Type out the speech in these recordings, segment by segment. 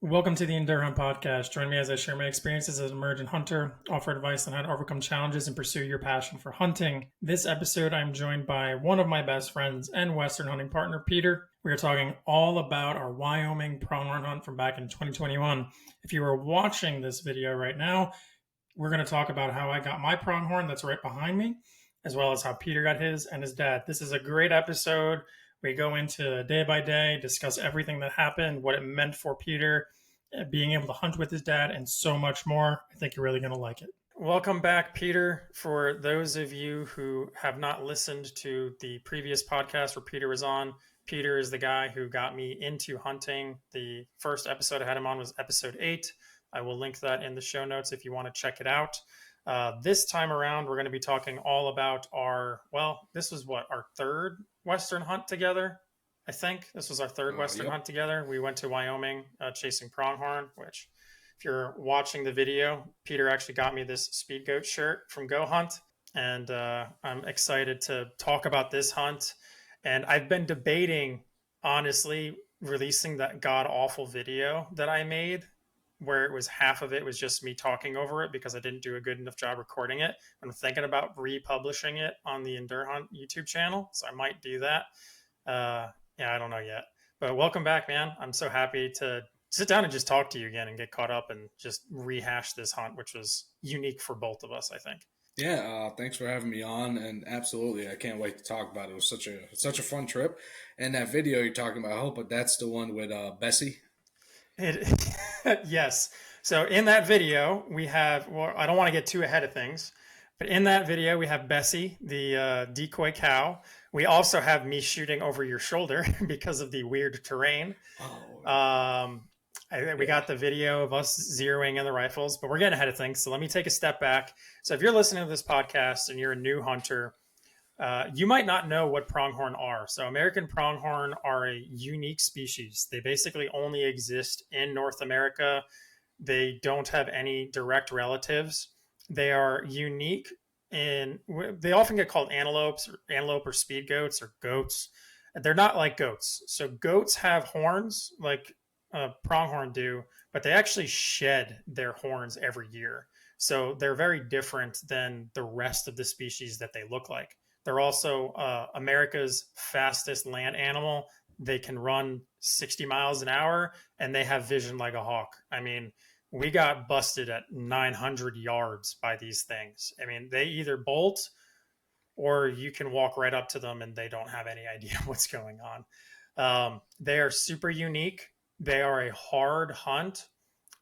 Welcome to the Endure Hunt Podcast. Join me as I share my experiences as an emergent hunter, offer advice on how to overcome challenges, and pursue your passion for hunting. This episode, I'm joined by one of my best friends and Western hunting partner, Peter. We are talking all about our Wyoming pronghorn hunt from back in 2021. If you are watching this video right now, we're going to talk about how I got my pronghorn that's right behind me, as well as how Peter got his and his dad. This is a great episode. We go into day by day, discuss everything that happened, what it meant for Peter, being able to hunt with his dad, and so much more. I think you're really going to like it. Welcome back, Peter. For those of you who have not listened to the previous podcast where Peter was on, Peter is the guy who got me into hunting. The first episode I had him on was episode 8. I will link that in the show notes if you want to check it out. This time around, we're going to be talking all about this was our third Western hunt together. I think this was our third Western hunt together. We went to Wyoming chasing pronghorn, which if you're watching the video, Peter actually got me this speed goat shirt from Go Hunt. And I'm excited to talk about this hunt. And I've been debating, honestly, releasing that god awful video that I made where it was half of it was just me talking over it because I didn't do a good enough job recording it. I'm thinking about republishing it on the Endure Hunt YouTube channel, so I might do that. I don't know yet. But welcome back, man. I'm so happy to sit down and just talk to you again and get caught up and just rehash this hunt, which was unique for both of us, I think. Yeah, thanks for having me on, and absolutely, I can't wait to talk about it. It was such a fun trip, and that video you're talking about, I hope that's the one with Bessie. Yes. So in that video, we have, I don't want to get too ahead of things, but in that video, we have Bessie, the decoy cow. We also have me shooting over your shoulder because of the weird terrain. We got the video of us zeroing in the rifles, but we're getting ahead of things. So let me take a step back. So if you're listening to this podcast and you're a new hunter, you might not know what pronghorn are. So American pronghorn are a unique species. They basically only exist in North America. They don't have any direct relatives. They are unique they often get called antelope or speed goats or goats. They're not like goats. So goats have horns like pronghorn do, but they actually shed their horns every year. So they're very different than the rest of the species that they look like. They're also America's fastest land animal. They can run 60 miles an hour, and they have vision like a hawk. I mean, we got busted at 900 yards by these things. I mean, they either bolt or you can walk right up to them and they don't have any idea what's going on. They are super unique. They are a hard hunt,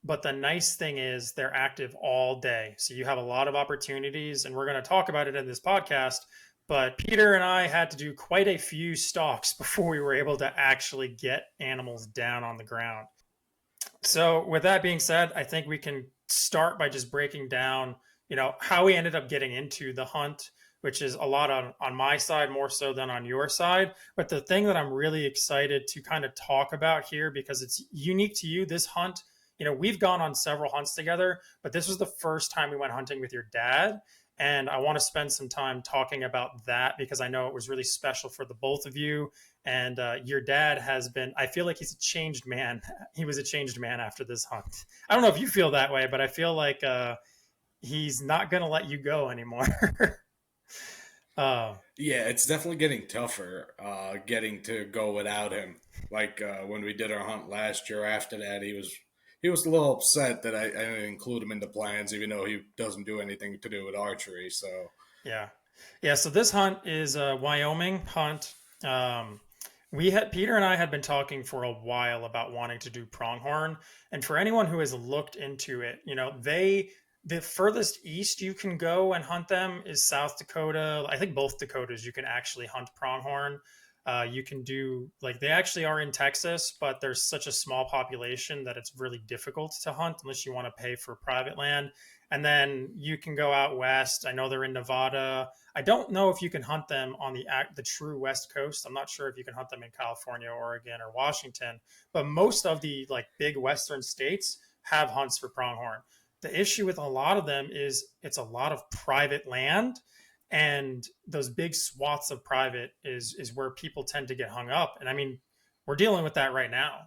but the nice thing is they're active all day. So you have a lot of opportunities, and we're going to talk about it in this podcast. But Peter and I had to do quite a few stalks before we were able to actually get animals down on the ground. So with that being said, I think we can start by just breaking down, how we ended up getting into the hunt, which is a lot on my side, more so than on your side. But the thing that I'm really excited to kind of talk about here, because it's unique to you, this hunt, we've gone on several hunts together, but this was the first time we went hunting with your dad. And I want to spend some time talking about that because I know it was really special for the both of you. And your dad has been, I feel like he's a changed man. He was a changed man after this hunt. I don't know if you feel that way, but I feel like he's not going to let you go anymore. Yeah, it's definitely getting tougher getting to go without him. Like when we did our hunt last year after that, he was a little upset that I didn't include him in the plans, even though he doesn't do anything to do with archery. So yeah. So this hunt is a Wyoming hunt. Peter and I had been talking for a while about wanting to do pronghorn, and for anyone who has looked into it, the furthest east you can go and hunt them is South Dakota. I think both Dakotas you can actually hunt pronghorn. You can do, they actually are in Texas, but there's such a small population that it's really difficult to hunt unless you want to pay for private land. And then you can go out west. I know they're in Nevada. I don't know if you can hunt them on the true West Coast. I'm not sure if you can hunt them in California, Oregon, or Washington, but most of the big Western states have hunts for pronghorn. The issue with a lot of them is it's a lot of private land. And those big swaths of private is where people tend to get hung up. And I mean, we're dealing with that right now.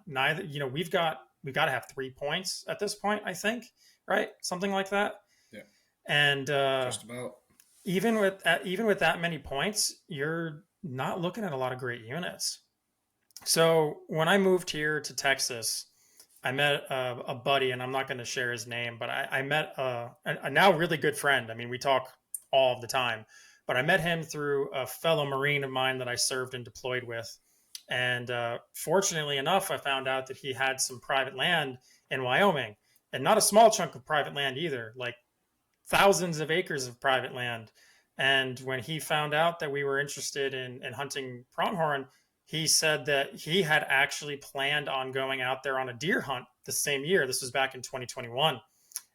We've got we got to have 3 points at this point, I think, right? Something like that. Yeah, And just about. even with that many points, you're not looking at a lot of great units. So when I moved here to Texas, I met a buddy, and I'm not going to share his name, but I met a now really good friend. I mean, we talk all of the time, but I met him through a fellow Marine of mine that I served and deployed with. And fortunately enough, I found out that he had some private land in Wyoming, and not a small chunk of private land either, like thousands of acres of private land. And when he found out that we were interested in hunting pronghorn, he said that he had actually planned on going out there on a deer hunt the same year. This was back in 2021.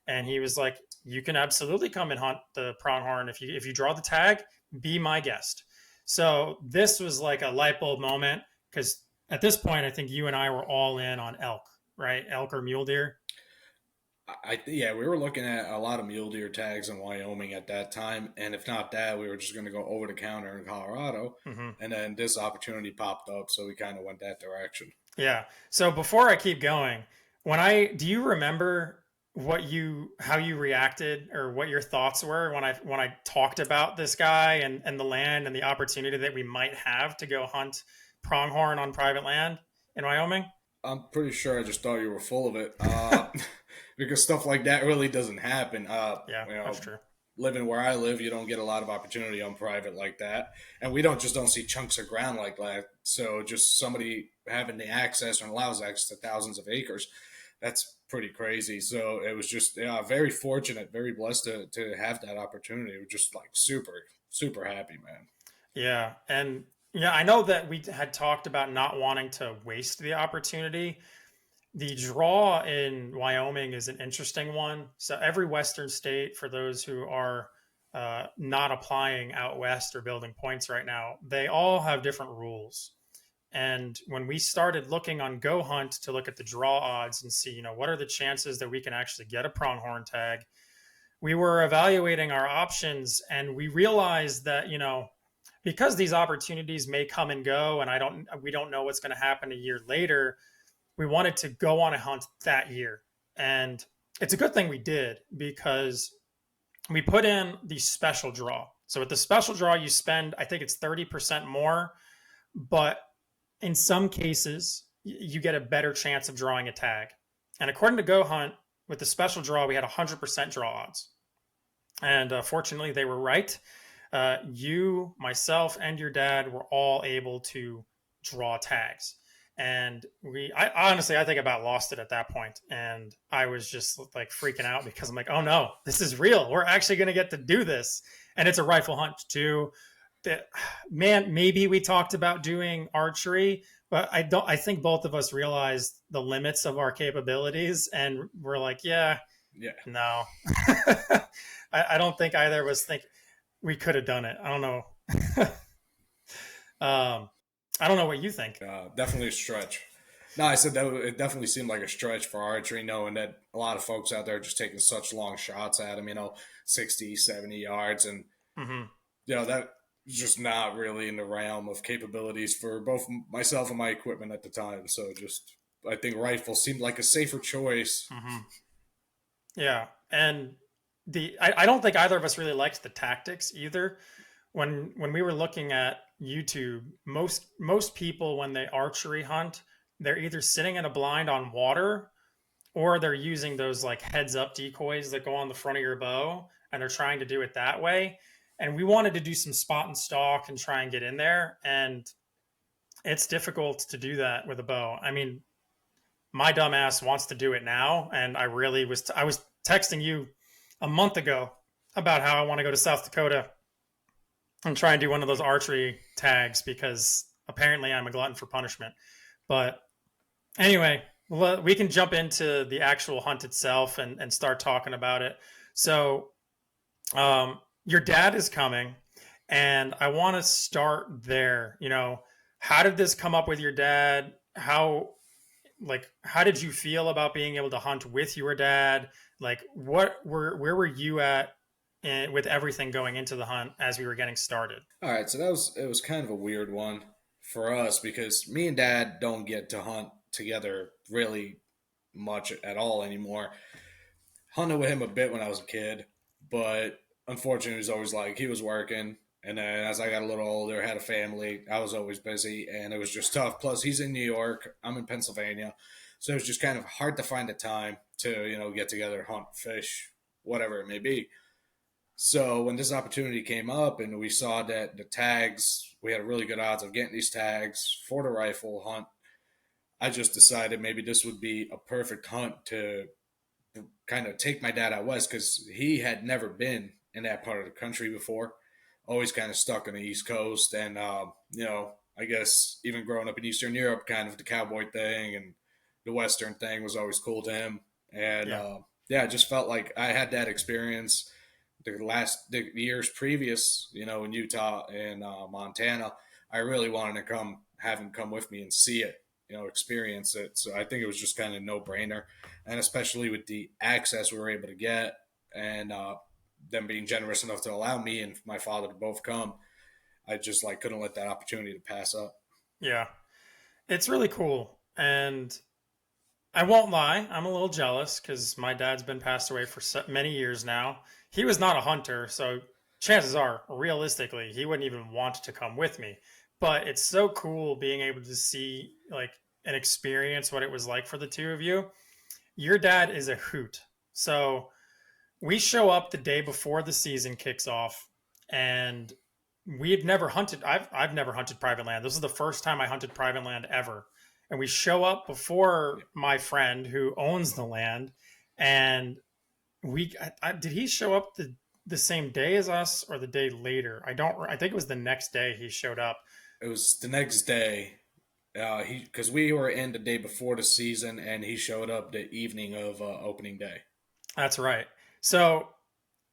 And he was like, you can absolutely come and hunt the pronghorn. If you draw the tag, be my guest. So this was like a light bulb moment, because at this point, I think you and I were all in on elk, right? Elk or mule deer. Yeah, we were looking at a lot of mule deer tags in Wyoming at that time, and if not that, we were just going to go over the counter in Colorado, Mm-hmm. and then this opportunity popped up, so we kind of went that direction. Yeah. So before I keep going, do you remember how you reacted or what your thoughts were when I talked about this guy and the land and the opportunity that we might have to go hunt pronghorn on private land in Wyoming? I'm pretty sure I just thought you were full of it, because stuff like that really doesn't happen. Yeah, You know, that's true. living where I live, you don't get a lot of opportunity on private like that, and we don't see chunks of ground like that. So just somebody having the access and allows access to thousands of acres, that's pretty crazy. So it was just, yeah, very fortunate, very blessed to have that opportunity. We're just like super happy, man. Yeah. And yeah, I know that we had talked about not wanting to waste the opportunity. The draw in Wyoming is an interesting one. So every Western state, for those who are not applying out west or building points right now, they all have different rules. And when we started looking on Go Hunt to look at the draw odds and see, what are the chances that we can actually get a pronghorn tag, we were evaluating our options, and we realized that, because these opportunities may come and go, and we don't know what's going to happen a year later, we wanted to go on a hunt that year. And it's a good thing we did, because we put in the special draw. So with the special draw, you spend, I think it's 30% more, but in some cases, you get a better chance of drawing a tag. And according to Go Hunt, with the special draw, we had 100% draw odds. And fortunately, they were right. You, myself, and your dad were all able to draw tags. And I honestly, I think about lost it at that point. And I was just like freaking out, because I'm like, oh no, this is real. We're actually going to get to do this. And it's a rifle hunt too. Man, maybe we talked about doing archery, but I think both of us realized the limits of our capabilities, and we're like, yeah, Yeah, no. I don't think either of us think we could have done it. I don't know. I don't know what you think. definitely a stretch. No, I said that it definitely seemed like a stretch for archery, knowing that a lot of folks out there are just taking such long shots at them, 60, 70 yards. And, Hmm. that just not really in the realm of capabilities for both myself and my equipment at the time. So just, I think rifle seemed like a safer choice. Hmm. Yeah, and I don't think either of us really liked the tactics either. When we were looking at YouTube, most people, when they archery hunt, they're either sitting in a blind on water, or they're using those like heads up decoys that go on the front of your bow, and they're trying to do it that way. And we wanted to do some spot and stalk and try and get in there, and it's difficult to do that with a bow. I mean, my dumbass wants to do it now, and I was texting you a month ago about how I want to go to South Dakota and try and do one of those archery tags, because apparently I'm a glutton for punishment. But anyway, we can jump into the actual hunt itself and start talking about it. So, your dad is coming, and I want to start there. How did this come up with your dad? How did you feel about being able to hunt with your dad? Like, where were you at with everything going into the hunt as we were getting started? All right, so it was kind of a weird one for us because me and Dad don't get to hunt together really much at all anymore. Hunted with him a bit when I was a kid, but unfortunately, he was always like he was working. And then as I got a little older, had a family, I was always busy, and it was just tough. Plus, he's in New York, I'm in Pennsylvania, so it was just kind of hard to find the time to get together, hunt, fish, whatever it may be. So when this opportunity came up, and we saw that the tags, we had really good odds of getting these tags for the rifle hunt. I just decided maybe this would be a perfect hunt to kind of take my dad out west because he had never been in that part of the country before. Always kind of stuck on the East Coast, and I guess even growing up in Eastern Europe, kind of the cowboy thing and the Western thing was always cool to him. And Yeah. yeah, I just felt like I had that experience the years previous, in Utah and Montana. I really wanted to have him come with me and see it, experience it. So I think it was just kind of no brainer, and especially with the access we were able to get, and them being generous enough to allow me and my father to both come. I just like couldn't let that opportunity to pass up. Yeah. It's really cool. And I won't lie, I'm a little jealous because my dad's been passed away for many years now. He was not a hunter, so chances are, realistically, he wouldn't even want to come with me. But it's so cool being able to see like and experience what it was like for the two of you. Your dad is a hoot. So we show up the day before the season kicks off, and we had never hunted. I've never hunted private land. This is the first time I hunted private land ever. And we show up before my friend who owns the land, and did he show up the same day as us or the day later? I think it was the next day he showed up. It was the next day. He because we were in the day before the season, and he showed up the evening of opening day. That's right. So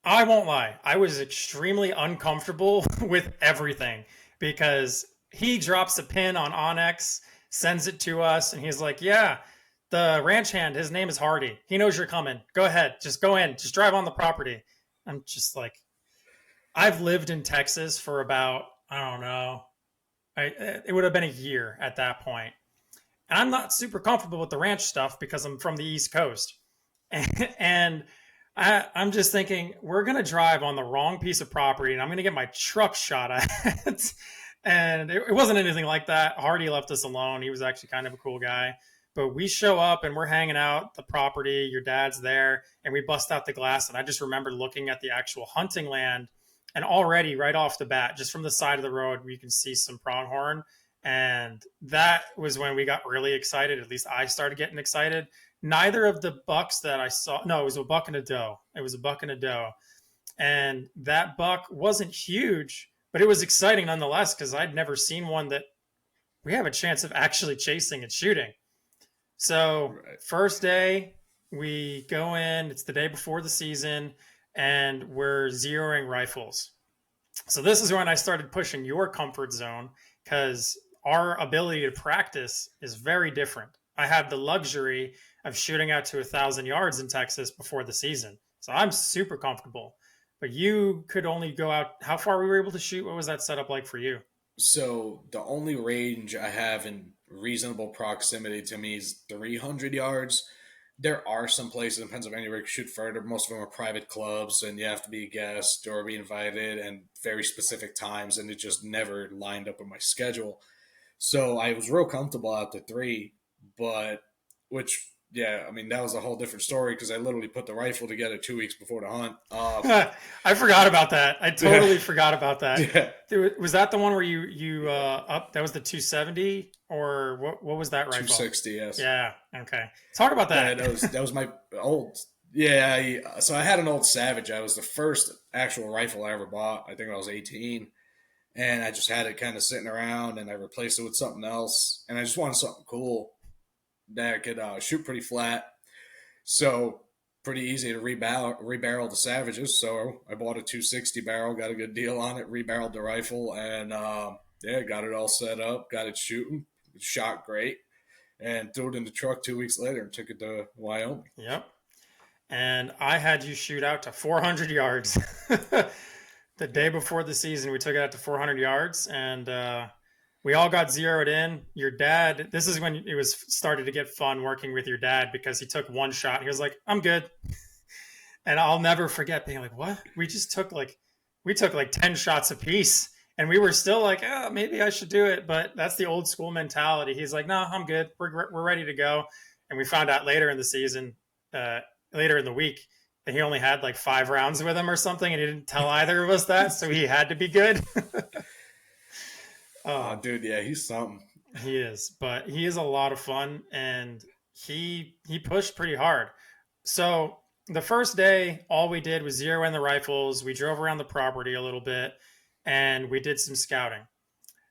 I won't lie. I was extremely uncomfortable with everything because he drops a pin on Onyx, sends it to us, and he's like, "Yeah, the ranch hand, his name is Hardy. He knows you're coming. Go ahead. Just go in. Just drive on the property." I'm just like, I've lived in Texas for about, I don't know, it would have been a year at that point. And I'm not super comfortable with the ranch stuff because I'm from the East Coast. And I'm just thinking, we're going to drive on the wrong piece of property and I'm going to get my truck shot at. And it wasn't anything like that. Hardy left us alone. He was actually kind of a cool guy. But we show up and we're hanging out the property. Your dad's there, and we bust out the glass. And I just remember looking at the actual hunting land, and already right off the bat, just from the side of the road, we can see some pronghorn. And that was when we got really excited. At least I started getting excited. Neither of the bucks that I saw, no, it was a buck and a doe. It was a buck and a doe. And that buck wasn't huge, but it was exciting nonetheless because I'd never seen one that we have a chance of actually chasing and shooting. So, Right. first day, we go in, it's the day before the season, and we're zeroing rifles. So, this is when I started pushing your comfort zone because our ability to practice is very different. I had the luxury of shooting out to 1,000 yards in Texas before the season. So, I'm super comfortable. But you could only go out. How far we were able to shoot? What was that setup like for you? So the only range I have in reasonable proximity to me is 300 yards. There are some places in Pennsylvania where you can shoot further. Most of them are private clubs, and you have to be a guest or be invited and very specific times, and it just never lined up with my schedule. So I was real comfortable out to three, but which yeah, I mean that was a whole different story because I literally put the rifle together 2 weeks before the hunt. I forgot about that. I Yeah, totally forgot about that. yeah, Was that the one where you up? That was the 270, or what was that rifle? 260, yes. Yeah. Okay. Talk about Yeah, that. that was my old. Yeah, so I had an old Savage. I was the first actual rifle I ever bought. I think I was 18, and I just had it kind of sitting around, and I replaced it with something else, and I just wanted something cool that could shoot pretty flat. So pretty easy to rebarrel the Savages. So I bought a 260 barrel, got a good deal on it, rebarreled the rifle, and yeah, got it all set up, got it shooting, it shot great, and threw it in the truck 2 weeks later and took it to Wyoming. Yep. And I had you shoot out to 400 yards. The day before the season, we took it out to 400 yards, and We all got zeroed in. Your dad, this is when it was started to get fun working with your dad because he took one shot. He was like, I'm good. And I'll never forget being like, what? We took like 10 shots apiece. And we were still like, oh, maybe I should do it. But that's the old school mentality. He's like, no, I'm good. We're ready to go. And we found out later in the season, uh, later in the week, that he only had like 5 rounds with him or something. And he didn't tell either of us that. So he had to be good. Oh, dude, yeah, he's something. He is. But he is a lot of fun. And he pushed pretty hard. So the first day, all we did was zero in the rifles. We drove around the property a little bit and we did some scouting.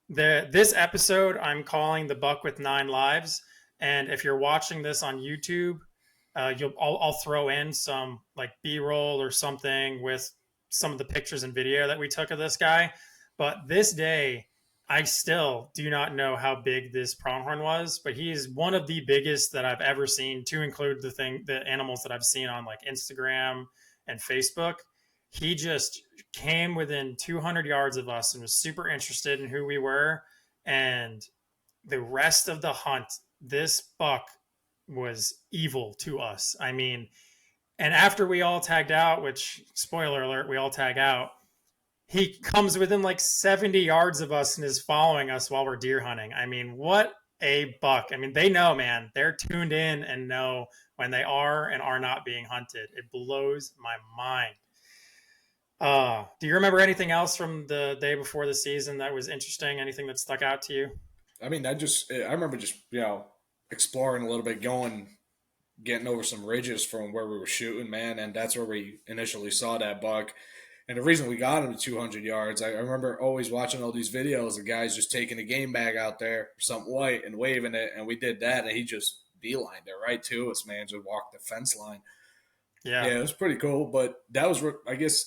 This episode I'm calling the Buck with 9 Lives. And if you're watching this on YouTube, I'll throw in some like B-roll or something with some of the pictures and video that we took of this guy. But this day, I still do not know how big this pronghorn was, but he is one of the biggest that I've ever seen, to include the animals that I've seen on like Instagram and Facebook. He just came within 200 yards of us and was super interested in who we were. And the rest of the hunt, this buck was evil to us. I mean, and after we all tagged out, which spoiler alert, we all tag out, he comes within like 70 yards of us and is following us while we're deer hunting. I mean, what a buck. I mean, they know, man. They're tuned in and know when they are and are not being hunted. It blows my mind. Do you remember anything else from the day before the season that was interesting? Anything that stuck out to you? I mean, I remember just, exploring a little bit, getting over some ridges from where we were shooting, man. And that's where we initially saw that buck. And the reason we got him to 200 yards, I remember always watching all these videos of guys just taking a game bag out there, something white, and waving it. And we did that, and he just beelined it right to us, man. Just walked the fence line. Yeah. Yeah, it was pretty cool. But that was, I guess,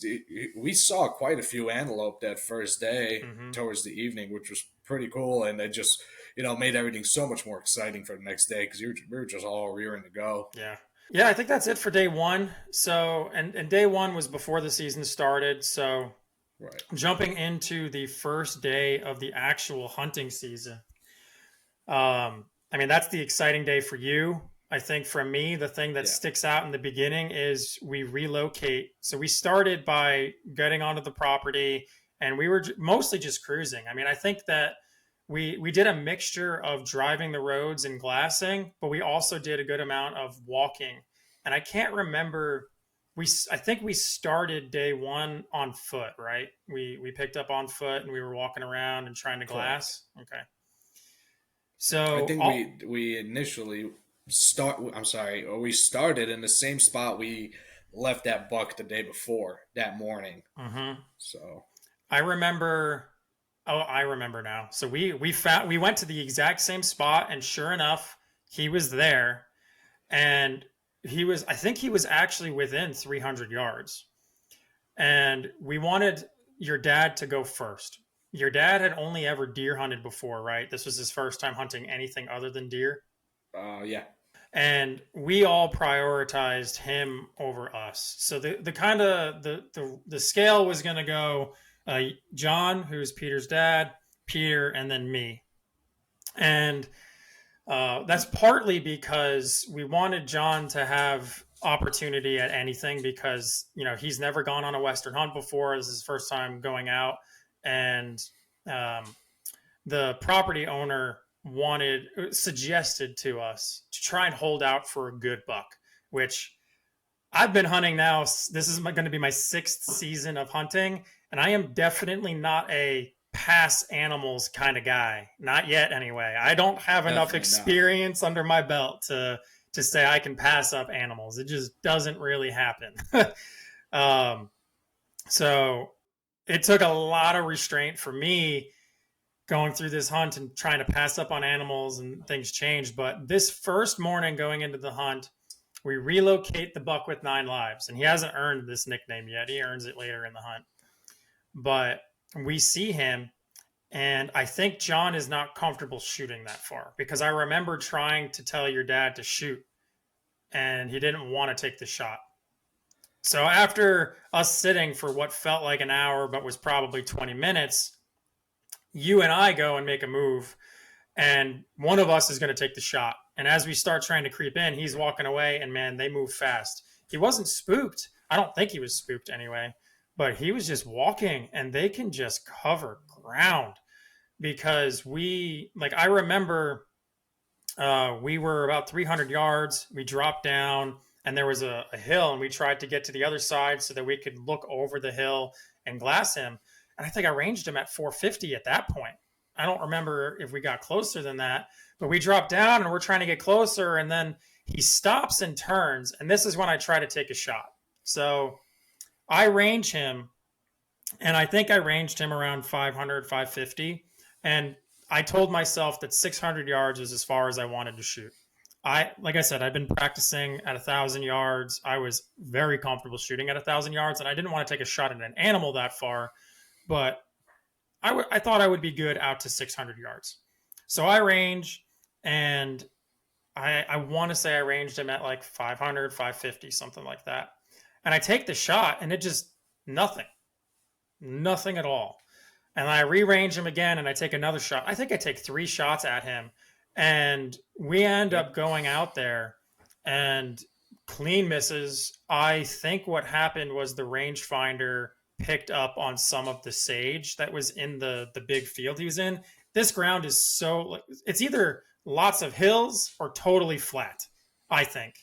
we saw quite a few antelope that first day towards the evening, which was pretty cool. And it just, made everything so much more exciting for the next day because we were just all rearing to go. Yeah. Yeah, I think that's it for day one. So, and day one was before the season started. So, right. Jumping into the first day of the actual hunting season. I mean, that's the exciting day for you. I think for me, the thing that sticks out in the beginning is we relocate. So we started by getting onto the property and we were mostly just cruising. I mean, I think that we did a mixture of driving the roads and glassing, but we also did a good amount of walking. And I can't remember. I think we started day one on foot, right? We picked up on foot and we were walking around and trying to glass. Correct. Okay. So I think we initially we started in the same spot we left that buck the day before that morning. Mm-hmm. So I remember. Oh, I remember now. So we went to the exact same spot, and sure enough, he was there, and I think he was actually within 300 yards, and we wanted your dad to go first. Your dad had only ever deer hunted before, right? This was his first time hunting anything other than deer. Yeah. And we all prioritized him over us. So the kind of the scale was going to go John, who's Peter's dad, Peter, and then me. And that's partly because we wanted John to have opportunity at anything because, he's never gone on a Western hunt before. This is his first time going out. And the property owner suggested to us to try and hold out for a good buck, which I've been hunting now. This is going to be my 6th season of hunting, and I am definitely not a pass animals kind of guy. Not yet, anyway. I don't have enough experience under my belt to say I can pass up animals. It just doesn't really happen. So it took a lot of restraint for me going through this hunt and trying to pass up on animals, and things changed. But this first morning going into the hunt, we relocate the Buck with 9 Lives, and he hasn't earned this nickname yet. He earns it later in the hunt. But we see him, and I think John is not comfortable shooting that far because I remember trying to tell your dad to shoot, and he didn't want to take the shot. So after us sitting for what felt like an hour but was probably 20 minutes, you and I go and make a move, and one of us is going to take the shot. And as we start trying to creep in, he's walking away, and man, they move fast. He wasn't spooked. I don't think he was spooked anyway, but he was just walking, and they can just cover ground because I remember we were about 300 yards. We dropped down, and there was a hill, and we tried to get to the other side so that we could look over the hill and glass him. And I think I ranged him at 450 at that point. I don't remember if we got closer than that, but we dropped down and we're trying to get closer, and then he stops and turns, and this is when I try to take a shot. So I range him, and I think I ranged him around 500, 550. And I told myself that 600 yards was as far as I wanted to shoot. Like I said, I've been practicing at 1,000 yards. I was very comfortable shooting at 1,000 yards, and I didn't want to take a shot at an animal that far, but I thought I would be good out to 600 yards. So I range, and I want to say I ranged him at like 500, 550, something like that. And I take the shot, and it just nothing, nothing at all. And I rearrange him again, and I take another shot. I think I take 3 shots at him, and we end up going out there and clean misses. I think what happened was the rangefinder picked up on some of the sage that was in the big field he was in. This ground is so, it's either lots of hills or totally flat, I think.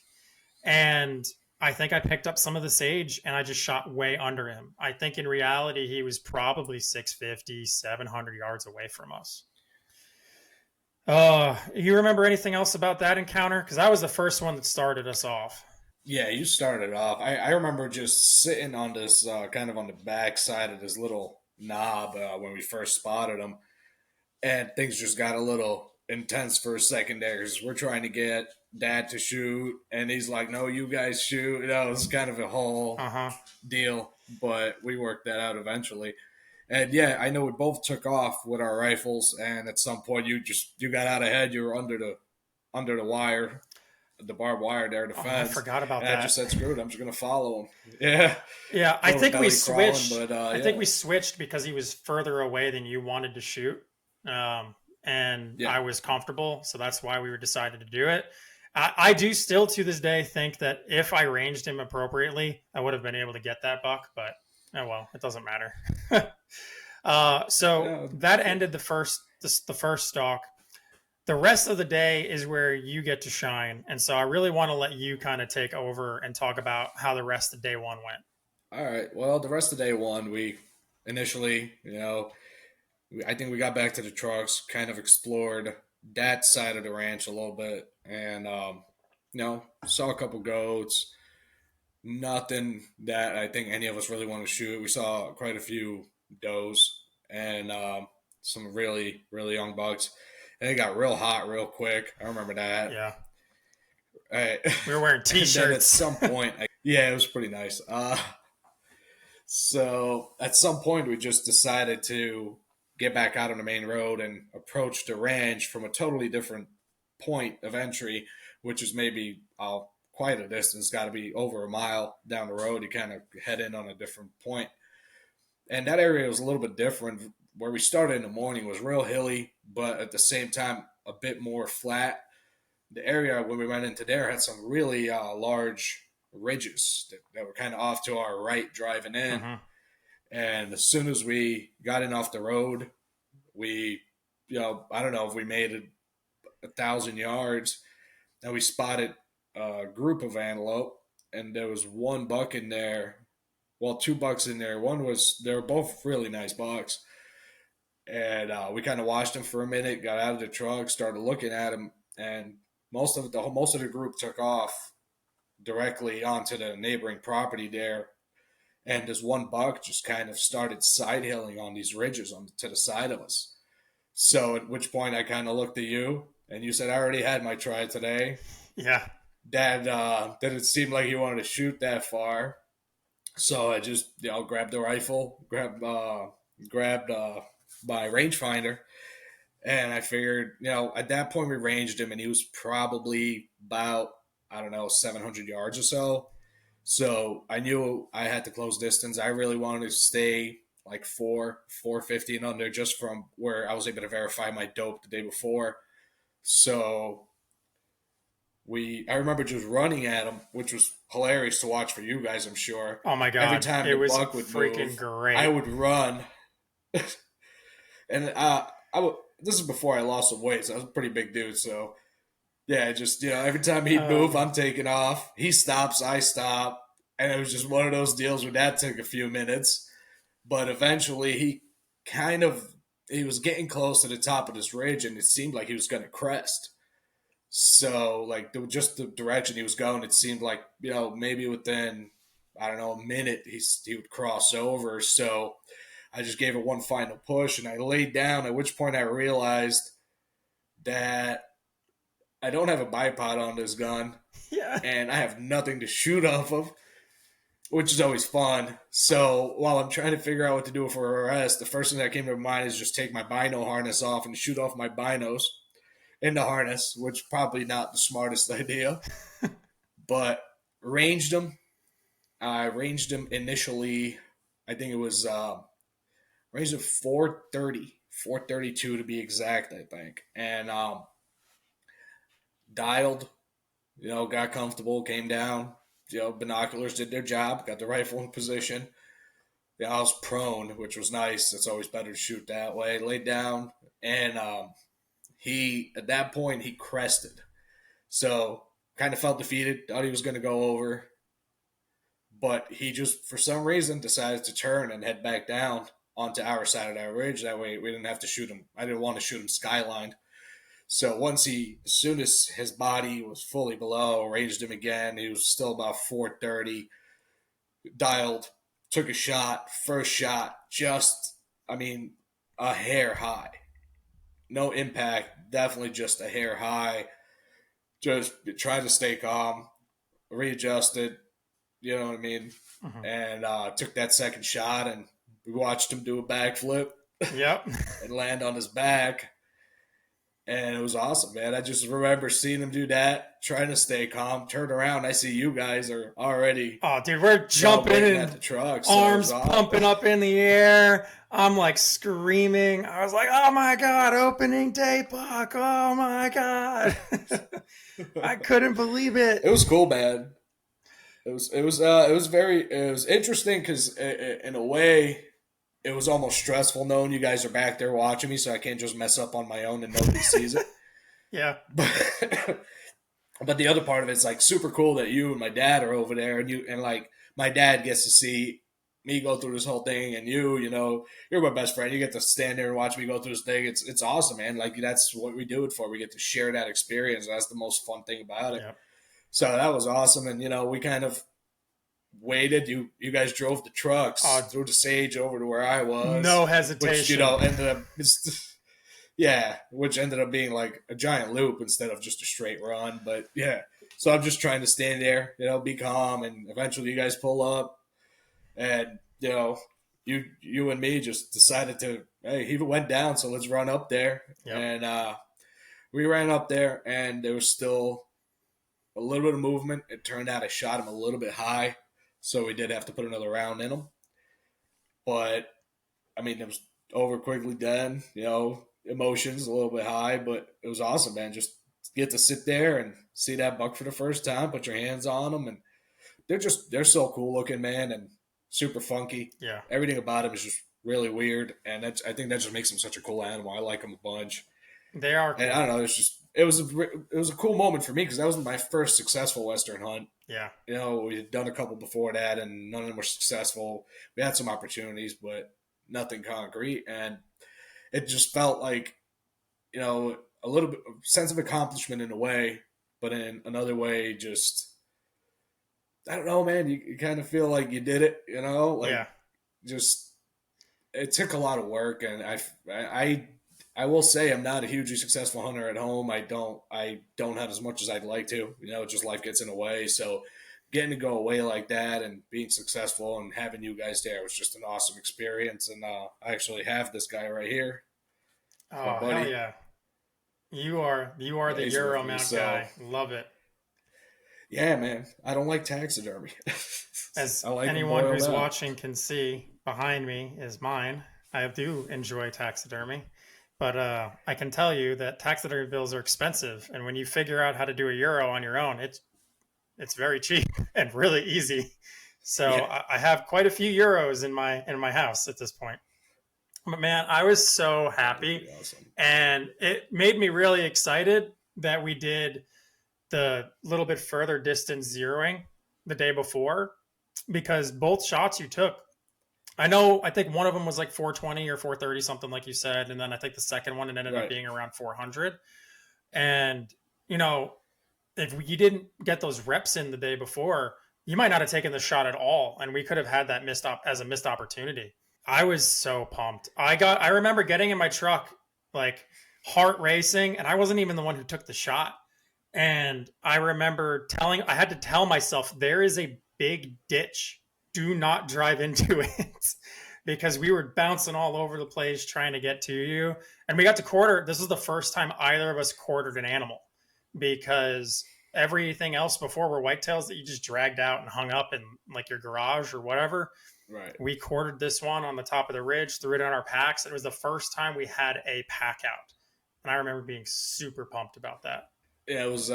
And I think I picked up some of the sage, and I just shot way under him. I think in reality, he was probably 650, 700 yards away from us. You remember anything else about that encounter? Because that was the first one that started us off. Yeah, you started off. I remember just sitting on this kind of on the back side of this little knob when we first spotted him, and things just got a little intense for a second there because we're trying to get Dad to shoot, and he's like, "No, you guys shoot." It's kind of a whole deal, but we worked that out eventually. And yeah, I know we both took off with our rifles, and at some point you got out ahead. You were under the wire, the barbed wire there, the I fence. forgot about and that. I just said, "Screw it, I'm just gonna follow him." Yeah, Yeah, I think we switched. Crawling, but, I think we switched because he was further away than you wanted to shoot, and yeah. I was comfortable, so that's why we decided to do it. I do still to this day think that if I ranged him appropriately, I would have been able to get that buck, but oh well, it doesn't matter. So that ended the first stalk. The rest of the day is where you get to shine, and so I really want to let you kind of take over and talk about how the rest of day one went. All right. Well, the rest of day one, we initially, I think we got back to the trucks, kind of explored that side of the ranch a little bit, and saw a couple goats. Nothing that I think any of us really want to shoot. We saw quite a few does and some really really young bucks, and it got real hot real quick. I remember that. Yeah, Right. we were wearing t-shirts. And then at some point, yeah, it was pretty nice. So at some point, we just decided to get back out on the main road and approach the ranch from a totally different point of entry, which is maybe quite a distance. Got to be over a mile down the road. You kind of head in on a different point. And that area was a little bit different. Where we started in the morning was real hilly, but at the same time, a bit more flat. The area when we went into there had some really large ridges that were kind of off to our right driving in. Mm-hmm. And as soon as we got in off the road, we, I don't know if we made it 1,000 yards, and we spotted a group of antelope, and there was one buck in there. Well, 2 bucks in there. They were both really nice bucks. And we kind of watched them for a minute, got out of the truck, started looking at them, and most of the group took off directly onto the neighboring property there. And this one buck just kind of started side hilling on these ridges to the side of us. So at which point I kind of looked at you, and you said, "I already had my try today." Yeah. Dad didn't seem like he wanted to shoot that far. So I just, grabbed the rifle, grabbed my rangefinder, and I figured, at that point we ranged him, and he was probably about, I don't know, 700 yards or so. So I knew I had to close distance. I really wanted to stay like 450 and under, just from where I was able to verify my dope the day before. So I remember just running at him, which was hilarious to watch for you guys, I'm sure. Oh my Every God. time It the was buck would freaking move, I great. would run. And this is before I lost some weight, so I was a pretty big dude. So yeah, just every time he'd move, Um, I'm taking off. He stops, I stop, and it was just one of those deals where that took a few minutes. But eventually, he was getting close to the top of this ridge, and it seemed like he was going to crest. So like just the direction he was going, it seemed like maybe within I don't know a minute he would cross over. So I just gave it one final push, and I laid down. At which point I realized that I don't have a bipod on this gun, yeah. and I have nothing to shoot off of, which is always fun. So while I'm trying to figure out what to do for a rest, the first thing that came to mind is just take my bino harness off and shoot off my binos in the harness, which probably not the smartest idea. But ranged him. I ranged him initially. I think it was ranged him 430, 432 to be exact. I think, and dialed. Got comfortable, came down. Binoculars did their job. Got the rifle in position. I was prone, which was nice. It's always better to shoot that way. Laid down, and he at that point he crested. So kind of felt defeated. Thought he was going to go over, but he just for some reason decided to turn and head back down onto our side of that ridge. That way we didn't have to shoot him. I didn't want to shoot him skyline. So as soon as his body was fully below, ranged him again. He was still about 430. Dialed, took a shot. First shot, a hair high. No impact. Definitely just a hair high. Just tried to stay calm, readjusted. You know what I mean? Mhm. And took that second shot, and we watched him do a backflip Yep. and land on his back. And it was awesome, man. I just remember seeing him do that, trying to stay calm. Turn around, I see you guys are already Oh, dude, we're jumping celebrating at the and truck. So it was arms pumping awesome. up in the air. I'm like screaming. I was like, "Oh my God, opening day, Buck. Oh my God." I couldn't believe it. It was cool, man. It was interesting because in a way it was almost stressful knowing you guys are back there watching me, so I can't just mess up on my own and nobody sees it. Yeah. But but the other part of it's like super cool that you and my dad are over there, and like my dad gets to see me go through this whole thing, and you're my best friend. You get to stand there and watch me go through this thing. It's awesome, man. Like that's what we do it for. We get to share that experience. That's the most fun thing about it. Yeah. So that was awesome, and we kind of waited. You guys drove the trucks Oh, through the sage over to where I no was, which hesitation. ended up yeah, which ended up being like a giant loop instead of just a straight run. But yeah, so I'm just trying to stand there, be calm, and eventually you guys pull up, and you and me just decided to hey, he went down, so let's run up there, Yep. and we ran up there, and there was still a little bit of movement. It turned out I shot him a little bit high, so we did have to put another round in him. But I mean, it was over quickly then. Emotions a little bit high, but it was awesome, man. Just get to sit there and see that buck for the first time, put your hands on them, and they're so cool looking, man, and super funky. Yeah. Everything about them is just really weird, and I think that just makes them such a cool animal. I like them a bunch, They are and cool. I don't know. It was a cool moment for me because that was my first successful Western hunt. Yeah. We had done a couple before that, and none of them were successful. We had some opportunities, but nothing concrete, and it just felt like a little bit sense of accomplishment in a way, but in another way, just I don't know, man. You kind of feel like you did it, like Yeah. just it took a lot of work, and I will say I'm not a hugely successful hunter at home. I don't have as much as I'd like to. Just life gets in the way. So getting to go away like that and being successful and having you guys there was just an awesome experience. And I actually have this guy right here. It's my Oh, hell buddy. yeah. You are Yeah, the he's Euro with me. mount So guy. Love it. Yeah, man. I don't like taxidermy. As I like them anyone boiled who's up. watching can see, behind me is mine. I do enjoy taxidermy, but I can tell you that taxidermy bills are expensive, and when you figure out how to do a euro on your own, it's very cheap and really easy. So Yeah. I have quite a few euros in my house at this point. But man, I was so That'd happy, be awesome. and it made me really excited that we did the little bit further distance zeroing the day before, because both shots you took, I think one of them was like 420 or 430, something like you said. And then I think the second one, it ended up Right. being around 400. And, you know, if you didn't get those reps in the day before, you might not have taken the shot at all. And we could have had that as a missed opportunity. I was so pumped. I remember getting in my truck, like heart racing, and I wasn't even the one who took the shot. And I remember I had to tell myself, there is a big ditch. Do not drive into it because we were bouncing all over the place trying to get to you. And we got to quarter. This was the first time either of us quartered an animal, because everything else before were whitetails that you just dragged out and hung up in like your garage or whatever. Right. We quartered this one on the top of the ridge, threw it on our packs. It was the first time we had a pack out. And I remember being super pumped about that. Yeah, it was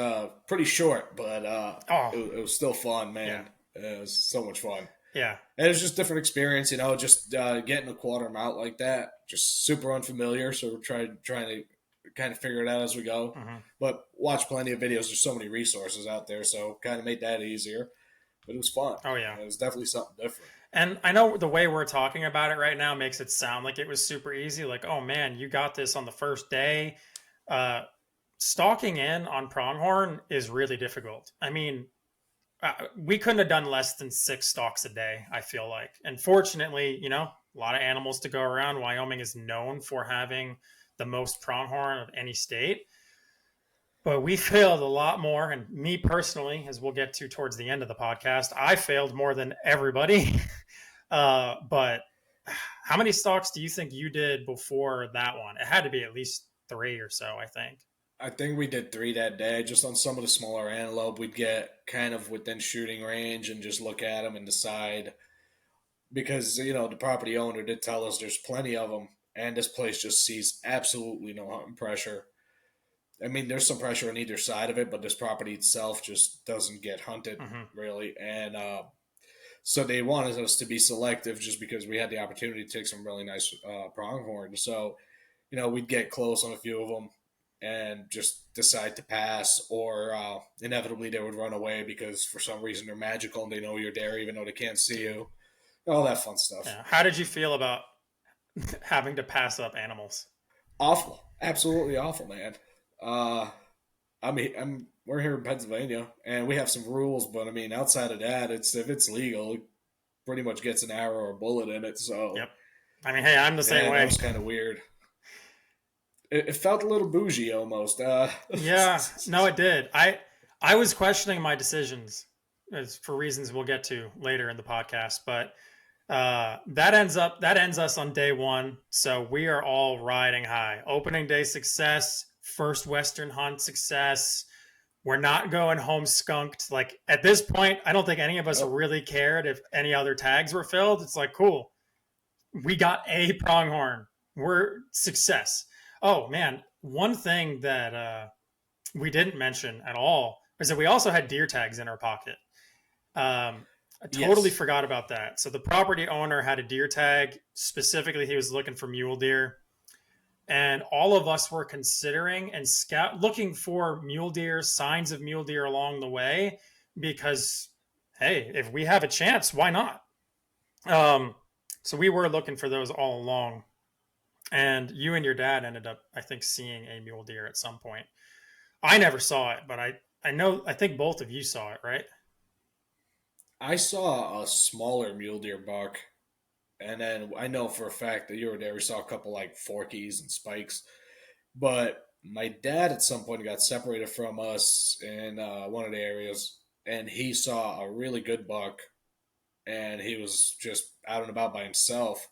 pretty short, but Oh, it was still fun, yeah. man. It was so much fun. Yeah. And it was just different experience, just getting a quarter them out like that, just super unfamiliar. So we're trying to kind of figure it out as we go. Mm-hmm. But watch plenty of videos. There's so many resources out there, so kind of made that easier. But it was fun. Oh, yeah. It was definitely something different. And I know the way we're talking about it right now makes it sound like it was super easy. Like, oh man, you got this on the first day. Uh, Stalking in on pronghorn is really difficult. I mean, we couldn't have done less than 6 stalks a day, I feel like. And fortunately, a lot of animals to go around. Wyoming is known for having the most pronghorn of any state. But we failed a lot more. And me personally, as we'll get to towards the end of the podcast, I failed more than everybody. But how many stalks do you think you did before that one? It had to be at least 3 or so, I think. I think we did 3 that day. Just on some of the smaller antelope, we'd get kind of within shooting range and just look at them and decide. Because, the property owner did tell us there's plenty of them, and this place just sees absolutely no hunting pressure. I mean, there's some pressure on either side of it, but this property itself just doesn't get hunted, Mm-hmm. really. And so they wanted us to be selective just because we had the opportunity to take some really nice pronghorn. So, we'd get close on a few of them and just decide to pass, or inevitably they would run away because for some reason they're magical and they know you're there even though they can't see you. All that fun stuff. Yeah. How did you feel about having to pass up animals? Awful. Absolutely awful, man. I mean, we're here in Pennsylvania and we have some rules, but I mean, outside of that, if it's legal, it pretty much gets an arrow or a bullet in it. So, Yep. I mean, hey, I'm the same yeah, that way. was kind of weird. It felt a little bougie almost. Yeah, no, it did. I was questioning my decisions for reasons we'll get to later in the podcast, but that ends us on day one. So we are all riding high. Opening day success, first Western hunt success. We're not going home skunked. Like at this point, I don't think any of us Nope. really cared if any other tags were filled. It's like, cool, we got a pronghorn. We're success. Oh man, one thing that we didn't mention at all is that we also had deer tags in our pocket. I totally Yes. forgot about that. So the property owner had a deer tag. Specifically, he was looking for mule deer. And all of us were considering and looking for mule deer, signs of mule deer along the way, because, hey, if we have a chance, why not? So we were looking for those all along. And you and your dad ended up, I think, seeing a mule deer at some point. I never saw it, but I think both of you saw it, right? I saw a smaller mule deer buck, and then I know for a fact that you were there. We saw a couple like forkies and spikes, but my dad at some point got separated from us in one of the areas, and he saw a really good buck, and he was just out and about by himself.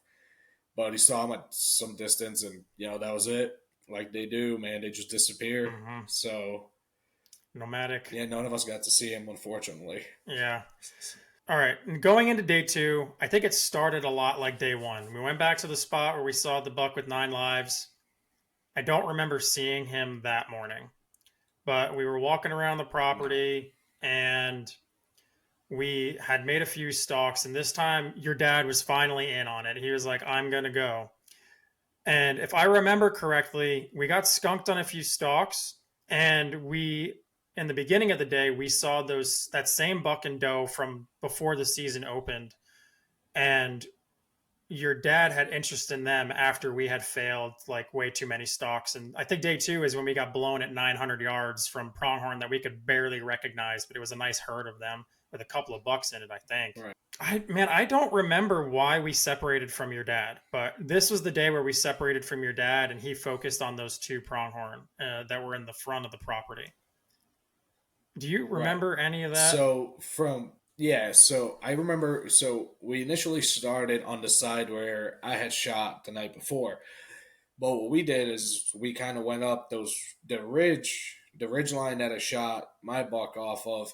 But he saw him at some distance, and that was it. Like they do, man, they just disappear. Mm-hmm. So nomadic. Yeah, none of us got to see him, unfortunately. Yeah. All right. And going into day two, I think it started a lot like day one. We went back to the spot where we saw the buck with 9 lives. I don't remember seeing him that morning, but we were walking around the No. property and we had made a few stalks. And this time, your dad was finally in on it. He was like, I'm going to go. And if I remember correctly, we got skunked on a few stalks, and we in the beginning of the day we saw those that same buck and doe from before the season opened, and your dad had interest in them after we had failed like way too many stalks. And I think day two is when we got blown at 900 yards from pronghorn that we could barely recognize, but it was a nice herd of them with a couple of bucks in it, I think. Right. I don't remember why we separated from your dad, but this was the day where we separated from your dad, and he focused on those two pronghorn that were in the front of the property. Do you Right. remember any of that? So from yeah, so I remember. So we initially started on the side where I had shot the night before, but what we did is we kind of went up the ridge line that I shot my buck off of.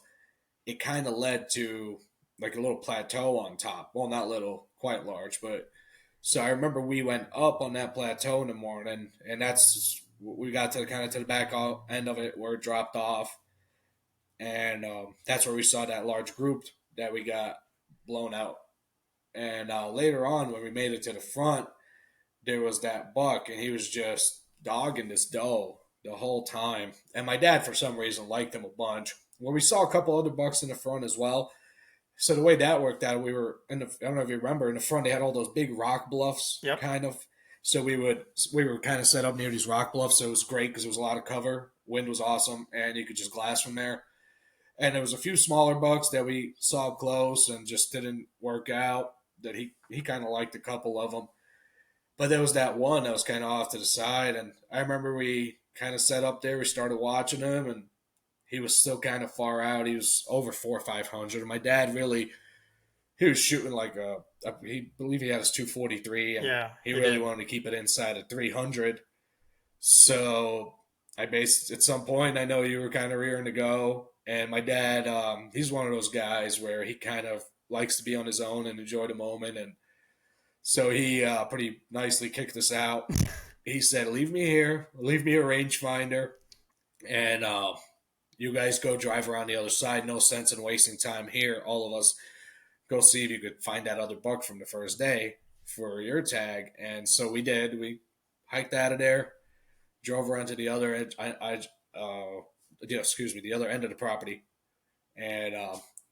It kind of led to like a little plateau on top. Well, not little, quite large, but so I remember we went up on that plateau in the morning, and that's we got to kind of to the back end of it where it dropped off, and that's where we saw that large group that we got blown out. And later on, when we made it to the front, there was that buck, and he was just dogging this doe the whole time. And my dad, for some reason, liked him a bunch. Well, we saw a couple other bucks in the front as well. So the way that worked out, we were in the, I don't know if you remember, in the front they had all those big rock bluffs, Yep. kind of. So we were kind of set up near these rock bluffs, so it was great because there was a lot of cover. Wind was awesome, and you could just glass from there. And there was a few smaller bucks that we saw close and just didn't work out. That he kind of liked a couple of them, but there was that one that was kind of off to the side, and I remember we kind of set up there. We started watching him, and he was still kind of far out. He was over 4 or 500. And my dad really, he was shooting like he believe he had his 243, and Yeah, he he really did. wanted to keep it inside of 300. So I based at some point. I know you were kind of rearing to go, and my dad, he's one of those guys where he kind of likes to be on his own and enjoy the moment, and so he pretty nicely kicked us out. He said, "Leave me here, leave me a rangefinder, and you guys go drive around the other side. No sense in wasting time here. All of us go see if you could find that other buck from the first day for your tag." And so we did. We hiked out of there, drove around to the other edge. Yeah, excuse me, the other end of the property, and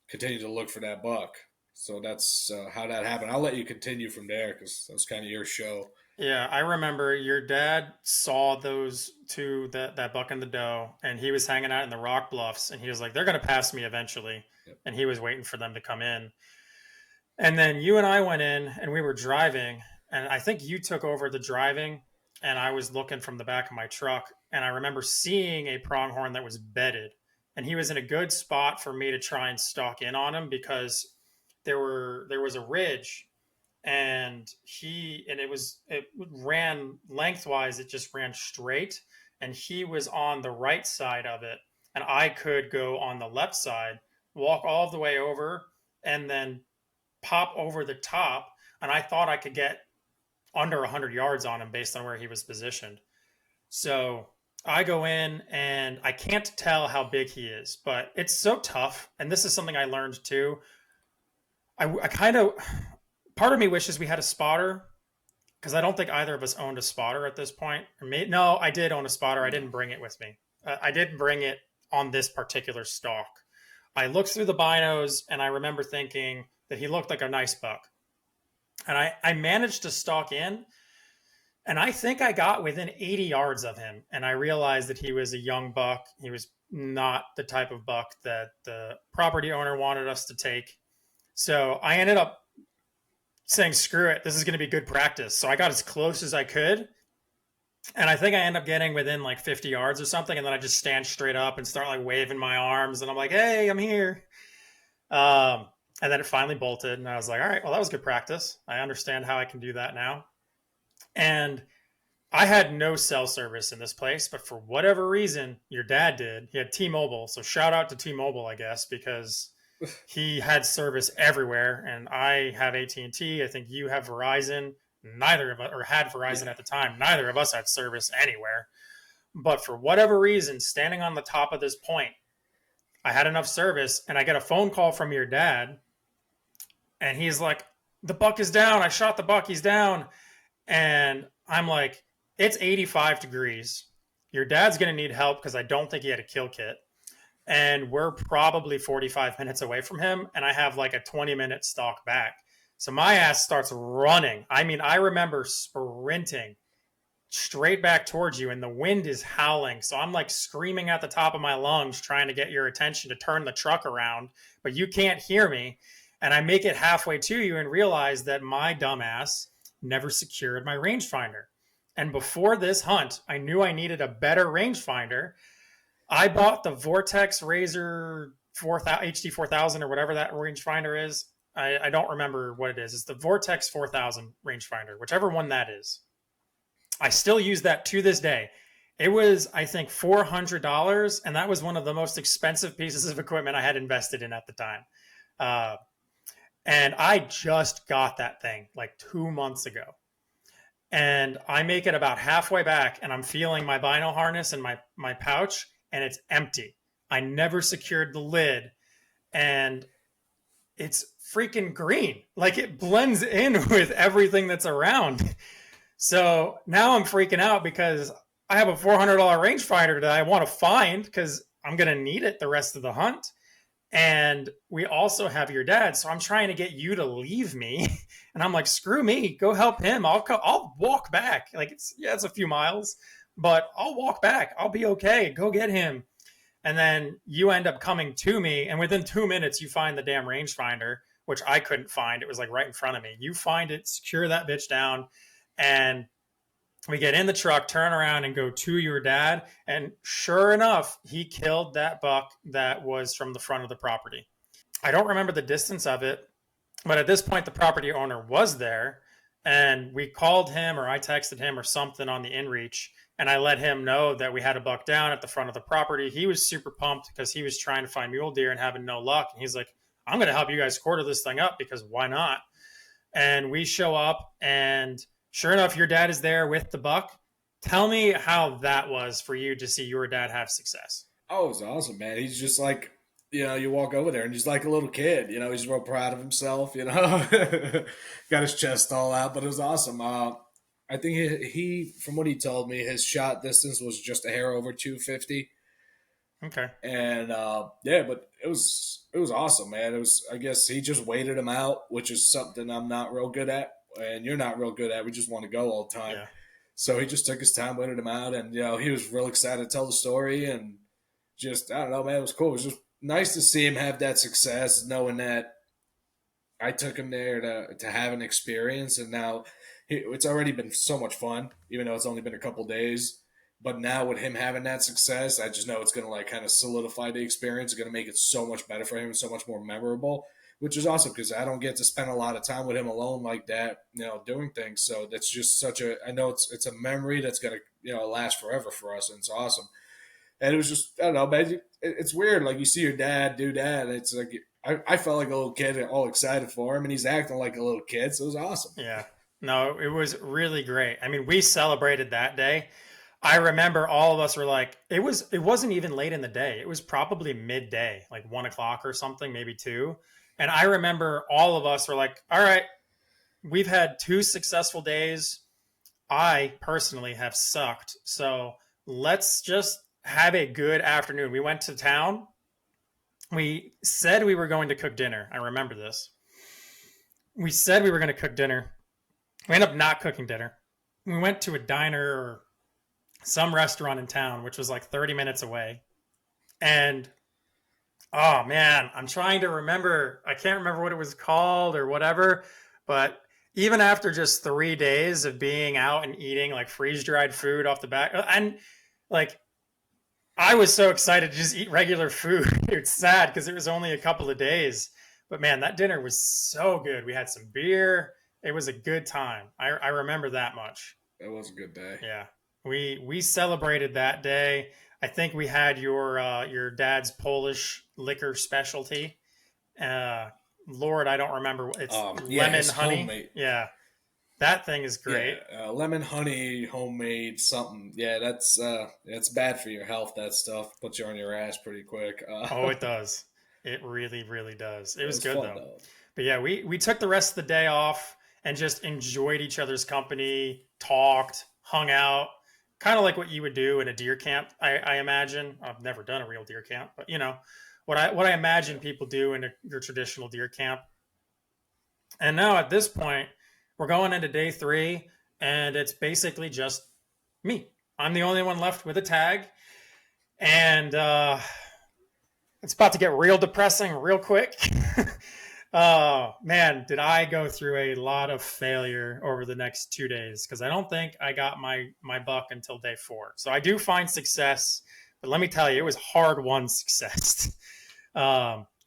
continued to look for that buck. So that's how that happened. I'll let you continue from there because that's kind of your show. Yeah, I remember your dad saw those two, that buck and the doe, and he was hanging out in the rock bluffs, and he was like, "They're gonna pass me eventually," Yep. and he was waiting for them to come in. And then you and I went in, and we were driving, and I think you took over the driving, and I was looking from the back of my truck, and I remember seeing a pronghorn that was bedded, and he was in a good spot for me to try and stalk in on him because there was a ridge, and it ran lengthwise, it just ran straight, and he was on the right side of it, and I could go on the left side, walk all the way over, and then pop over the top, and I thought I could get under 100 yards on him based on where he was positioned. So I go in, and I can't tell how big he is, but it's so tough, and this is something I learned too. I kind of, part of me wishes we had a spotter because I don't think either of us owned a spotter at this point. No, I did own a spotter. I No. didn't bring it with me. I didn't bring it on this particular stalk. I looked through the binos, and I remember thinking that he looked like a nice buck. And I managed to stalk in, and I think I got within 80 yards of him. And I realized that he was a young buck. He was not the type of buck that the property owner wanted us to take. So I ended up saying, screw it, this is going to be good practice. So I got as close as I could. And I think I end up getting within like 50 yards or something. And then I just stand straight up and start like waving my arms. And I'm like, hey, I'm here. And then it finally bolted. And I was like, all right, well, that was good practice. I understand how I can do that now. And I had no cell service in this place, but for whatever reason, your dad did. He had T-Mobile, so shout out to T-Mobile, I guess, because he had service everywhere, and I have AT&T. I think you have Verizon. Neither of us, or had Verizon Yeah. at the time. Neither of us had service anywhere. But for whatever reason, standing on the top of this point, I had enough service, and I get a phone call from your dad, and he's like, "The buck is down. I shot the buck. He's down." And I'm like, "It's 85 degrees. Your dad's going to need help because I don't think he had a kill kit. And we're probably 45 minutes away from him. And I have like a 20-minute stalk back." So my ass starts running. I mean, I remember sprinting straight back towards you, and the wind is howling. So I'm like screaming at the top of my lungs, trying to get your attention to turn the truck around, but you can't hear me. And I make it halfway to you and realize that my dumbass never secured my rangefinder. And before this hunt, I knew I needed a better rangefinder. I bought the Vortex Razor 4000, HD 4000 or whatever that rangefinder is. I don't remember what it is. It's the Vortex 4000 rangefinder, whichever one that is. I still use that to this day. It was, I think, $400, and that was one of the most expensive pieces of equipment I had invested in at the time. Uh, and I just got that thing like 2 months ago. And I make it about halfway back, and I'm feeling my vinyl harness in my pouch, and it's empty. I never secured the lid, and it's freaking green. Like it blends in with everything that's around. So now I'm freaking out because I have a $400 rangefinder that I want to find because I'm going to need it the rest of the hunt. And we also have your dad. So I'm trying to get you to leave me. And I'm like, screw me, go help him. I'll walk back. Like it's a few miles, but I'll walk back. I'll be okay. Go get him. And then you end up coming to me. And within 2 minutes, you find the damn rangefinder, which I couldn't find. It was like right in front of me. You find it, secure that bitch down. And we get in the truck, turn around, and go to your dad. And sure enough, he killed that buck that was from the front of the property. I don't remember the distance of it, but at this point, the property owner was there. And we called him, or I texted him, or something on the inReach. And I let him know that we had a buck down at the front of the property. He was super pumped because he was trying to find mule deer and having no luck. And he's like, "I'm going to help you guys quarter this thing up because why not?" And we show up, and sure enough, your dad is there with the buck. Tell me how that was for you to see your dad have success. Oh, it was awesome, man. He's just like, you walk over there and he's like a little kid. He's real proud of himself. Got his chest all out, but it was awesome. I think from what he told me, his shot distance was just a hair over 250. Okay. And yeah, but it was awesome, man. It was, I guess he just waited him out, which is something I'm not real good at, and you're not real good at. We just want to go all the time. Yeah. So he just took his time, waited him out, and he was real excited to tell the story, and just I don't know, man, it was cool. It was just nice to see him have that success, knowing that I took him there to have an experience, and now it's already been so much fun, even though it's only been a couple days. But now with him having that success, I just know it's going to like kind of solidify the experience. It's going to make it so much better for him and so much more memorable, which is awesome because I don't get to spend a lot of time with him alone like that, doing things. So that's just I know it's a memory that's going to last forever for us, and it's awesome. And it was just I don't know, man. It's weird. Like you see your dad do that, and it's like I felt like a little kid, all excited for him, and he's acting like a little kid. So it was awesome. Yeah. No, it was really great. I mean, we celebrated that day. I remember all of us were like, it wasn't even late in the day. It was probably midday, like 1 o'clock or something, maybe two. And I remember all of us were like, all right, we've had 2 successful days. I personally have sucked. So let's just have a good afternoon. We went to town. We said we were going to cook dinner. I remember this. We said we were going to cook dinner. We ended up not cooking dinner. We went to a diner or some restaurant in town, which was like 30 minutes away. And oh man, I'm trying to remember. I can't remember what it was called or whatever. But even after just 3 days of being out and eating like freeze dried food off the back, and like I was so excited to just eat regular food. It's sad because it was only a couple of days. But man, that dinner was so good. We had some beer. It was a good time. I remember that much. It was a good day. Yeah. We celebrated that day. I think we had your dad's Polish liquor specialty. Uh, Lord, I don't remember. It's Yeah, lemon his honey. homemade. Yeah, that thing is Yeah, great. lemon honey, homemade something. Yeah, that's bad for your health. That stuff puts you on your ass pretty quick. Oh, it does. It really, really does. It It was was good fun though. though. But yeah, we took the rest of the day off and just enjoyed each other's company, talked, hung out, kind of like what you would do in a deer camp. I imagine. I've never done a real deer camp, but you know what I imagine Yeah. people do in your traditional deer camp. And now at this point, we're going into day 3, and it's basically just me. I'm the only one left with a tag, and it's about to get real depressing real quick. Oh man, did I go through a lot of failure over the next 2 days, because I don't think I got my buck until day 4. So I do find success, but let me tell you, it was hard won success.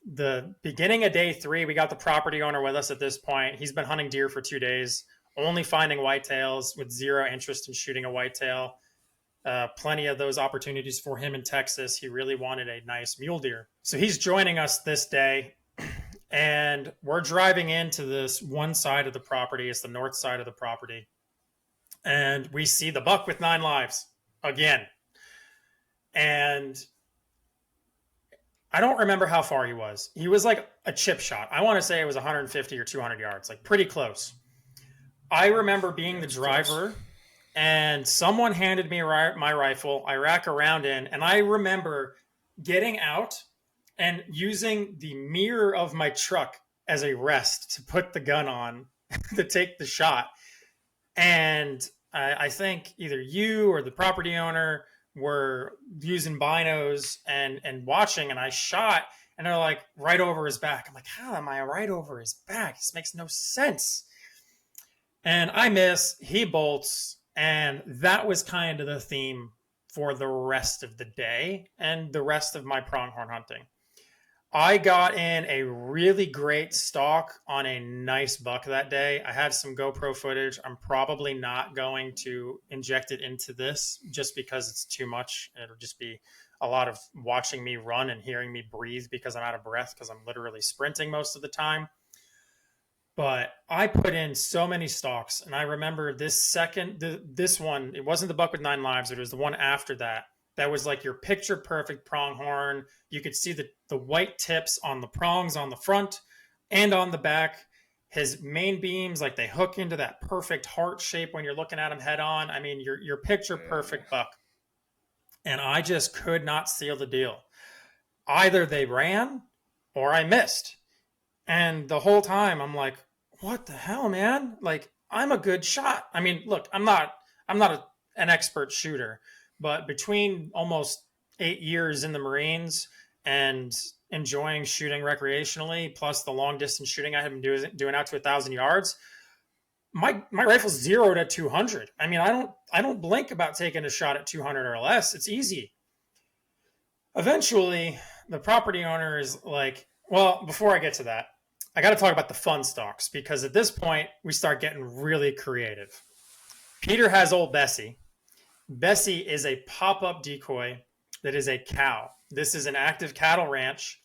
The beginning of day 3, we got the property owner with us at this point. He's been hunting deer for 2 days, only finding whitetails with zero interest in shooting a whitetail. Plenty of those opportunities for him in Texas. He really wanted a nice mule deer. So he's joining us this day, and we're driving into this one side of the property. It's the north side of the property. And we see the buck with 9 lives again. And I don't remember how far he was. He was like a chip shot. I want to say it was 150 or 200 yards, like pretty close. I remember being the driver, and someone handed me my rifle. I rack around in, and I remember getting out and using the mirror of my truck as a rest to put the gun on to take the shot. And I think either you or the property owner were using binos and watching, and I shot, and they're like right over his back. I'm like, how am I right over his back? This makes no sense. And I miss, he bolts, and that was kind of the theme for the rest of the day and the rest of my pronghorn hunting. I got in a really great stalk on a nice buck that day. I had some GoPro footage. I'm probably not going to inject it into this just because it's too much. It'll just be a lot of watching me run and hearing me breathe because I'm out of breath because I'm literally sprinting most of the time. But I put in so many stalks, and I remember this one, it wasn't the buck with 9 lives, it was the one after that. That was like your picture perfect pronghorn. You could see the white tips on the prongs on the front and on the back. His main beams, like they hook into that perfect heart shape when you're looking at him head on. I mean, your picture perfect buck. And I just could not seal the deal. Either they ran or I missed. And the whole time I'm like, what the hell, man? Like, I'm a good shot. I mean, look, I'm not an expert shooter, but between almost 8 years in the Marines and enjoying shooting recreationally, plus the long distance shooting I have been doing out to 1,000 yards, my rifle's zeroed at 200. I mean, I don't blink about taking a shot at 200 or less. It's easy. Eventually, the property owner is like, well, before I get to that, I got to talk about the fun stalks, because at this point we start getting really creative. Peter has old Bessie. Bessie is a pop-up decoy that is a cow. This is an active cattle ranch.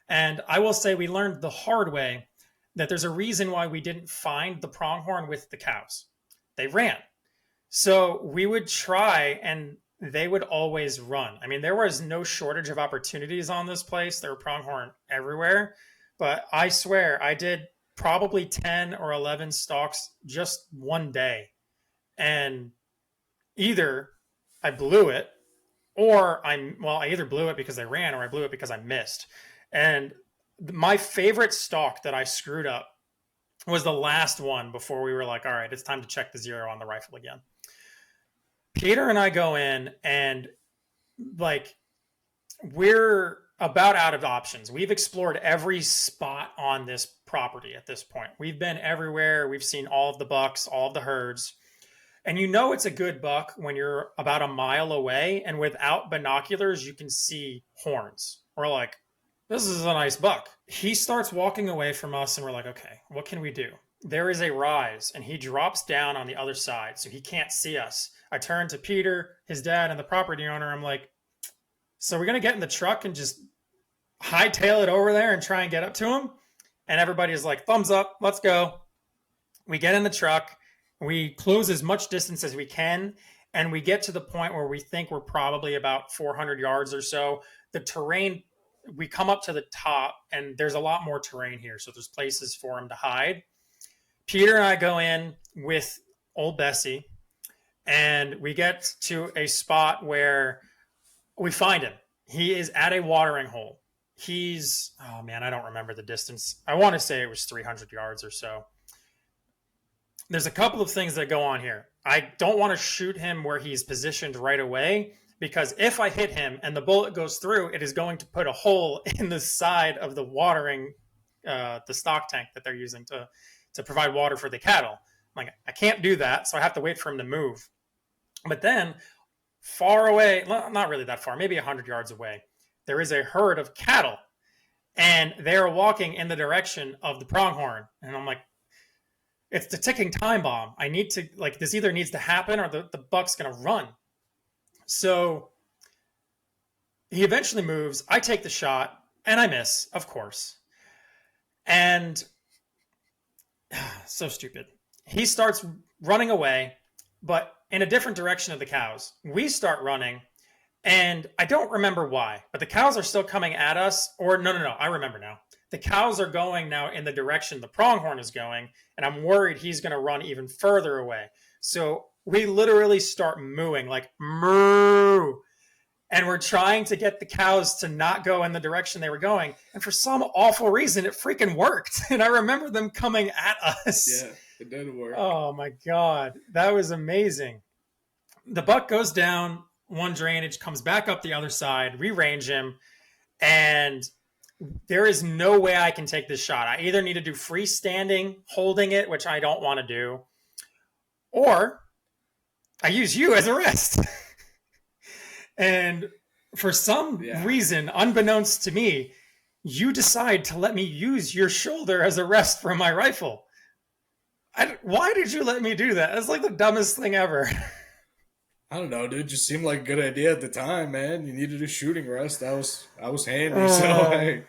And I will say we learned the hard way that there's a reason why we didn't find the pronghorn with the cows. They ran. So we would try, and they would always run. I mean, there was no shortage of opportunities on this place. There were pronghorn everywhere. But I swear, I did probably 10 or 11 stalks just one day. And either I blew it, or I either blew it because I ran, or I blew it because I missed. And my favorite stalk that I screwed up was the last one before we were like, all right, it's time to check the zero on the rifle again. Peter and I go in, and like, we're about out of options. We've explored every spot on this property at this point. We've been everywhere. We've seen all of the bucks, all of the herds. And you know it's a good buck when you're about a mile away, and without binoculars, you can see horns. We're like, this is a nice buck. He starts walking away from us, and we're like, okay, what can we do? there is a rise and he drops down on the other side, so he can't see us. I turn to Peter, his dad, and the property owner. I'm like, so we're going to get in the truck and just hightail it over there and try and get up to him? And everybody's like, thumbs up, let's go. We get in the truck, we close as much distance as we can, and we get to the point where we think we're probably about 400 yards or so. The terrain, we come up to the top, and there's a lot more terrain here, so there's places for him to hide. Peter and I go in with old Bessie, and we get to a spot where we find him. He is at a watering hole. He's, oh man, I don't remember the distance. I want to say it was 300 yards or so. There's a couple of things that go on here. I don't want to shoot him where he's positioned right away, because if I hit him and the bullet goes through, it is going to put a hole in the side of the watering, the stock tank that they're using to provide water for the cattle. I'm like, I can't do that, so I have to wait for him to move. But then far away, not really that far, maybe 100 yards away, there is a herd of cattle, and they're walking in the direction of the pronghorn. And I'm like, it's the ticking time bomb. I need to, like, this either needs to happen or the buck's going to run. So he eventually moves. I take the shot, and I miss, of course. And so stupid. He starts running away, but in a different direction of the cows. We start running, and I don't remember why, but the cows are still coming at us. Or no, I remember now. The cows are going now in the direction the pronghorn is going, and I'm worried he's going to run even further away. So we literally start mooing, like, moo. And we're trying to get the cows to not go in the direction they were going. And for some awful reason, it freaking worked. And I remember them coming at us. Yeah, it did work. Oh my God. That was amazing. The buck goes down one drainage, comes back up the other side, re-range him, and there is no way I can take this shot. I either need to do freestanding, holding it, which I don't want to do, or I use you as a rest. And for some reason, unbeknownst to me, you decide to let me use your shoulder as a rest for my rifle. Why did you let me do that? That's like the dumbest thing ever. I don't know, dude. Just seemed like a good idea at the time, man. You needed a shooting rest. I was handy, so hey.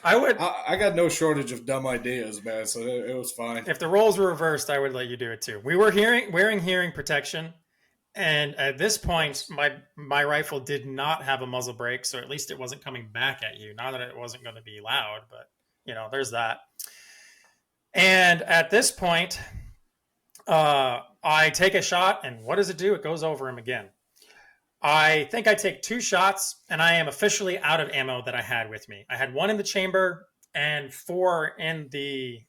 I got no shortage of dumb ideas, man. So it was fine. If the roles were reversed, I would let you do it too. We were wearing hearing protection, and at this point, my rifle did not have a muzzle brake, so at least it wasn't coming back at you. Not that it wasn't going to be loud, but there's that. And at this point, I take a shot, and what does it do? It goes over him again. I think I take 2 shots, and I am officially out of ammo that I had with me. I had 1 in the chamber and 4 in the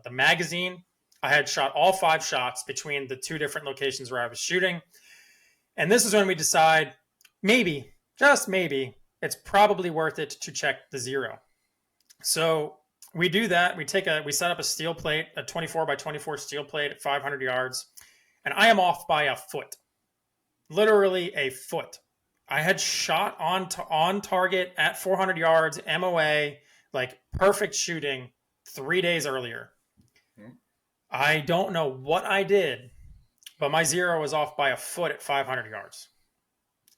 magazine. I had shot all 5 shots between the 2 different locations where I was shooting. And this is when we decide, maybe, just maybe, it's probably worth it to check the zero. So we do that. We set up a steel plate, a 24 by 24 steel plate at 500 yards, and I am off by a foot, literally a foot. I had shot on target at 400 yards, MOA, like perfect shooting 3 days earlier. I don't know what I did, but my zero was off by a foot at 500 yards.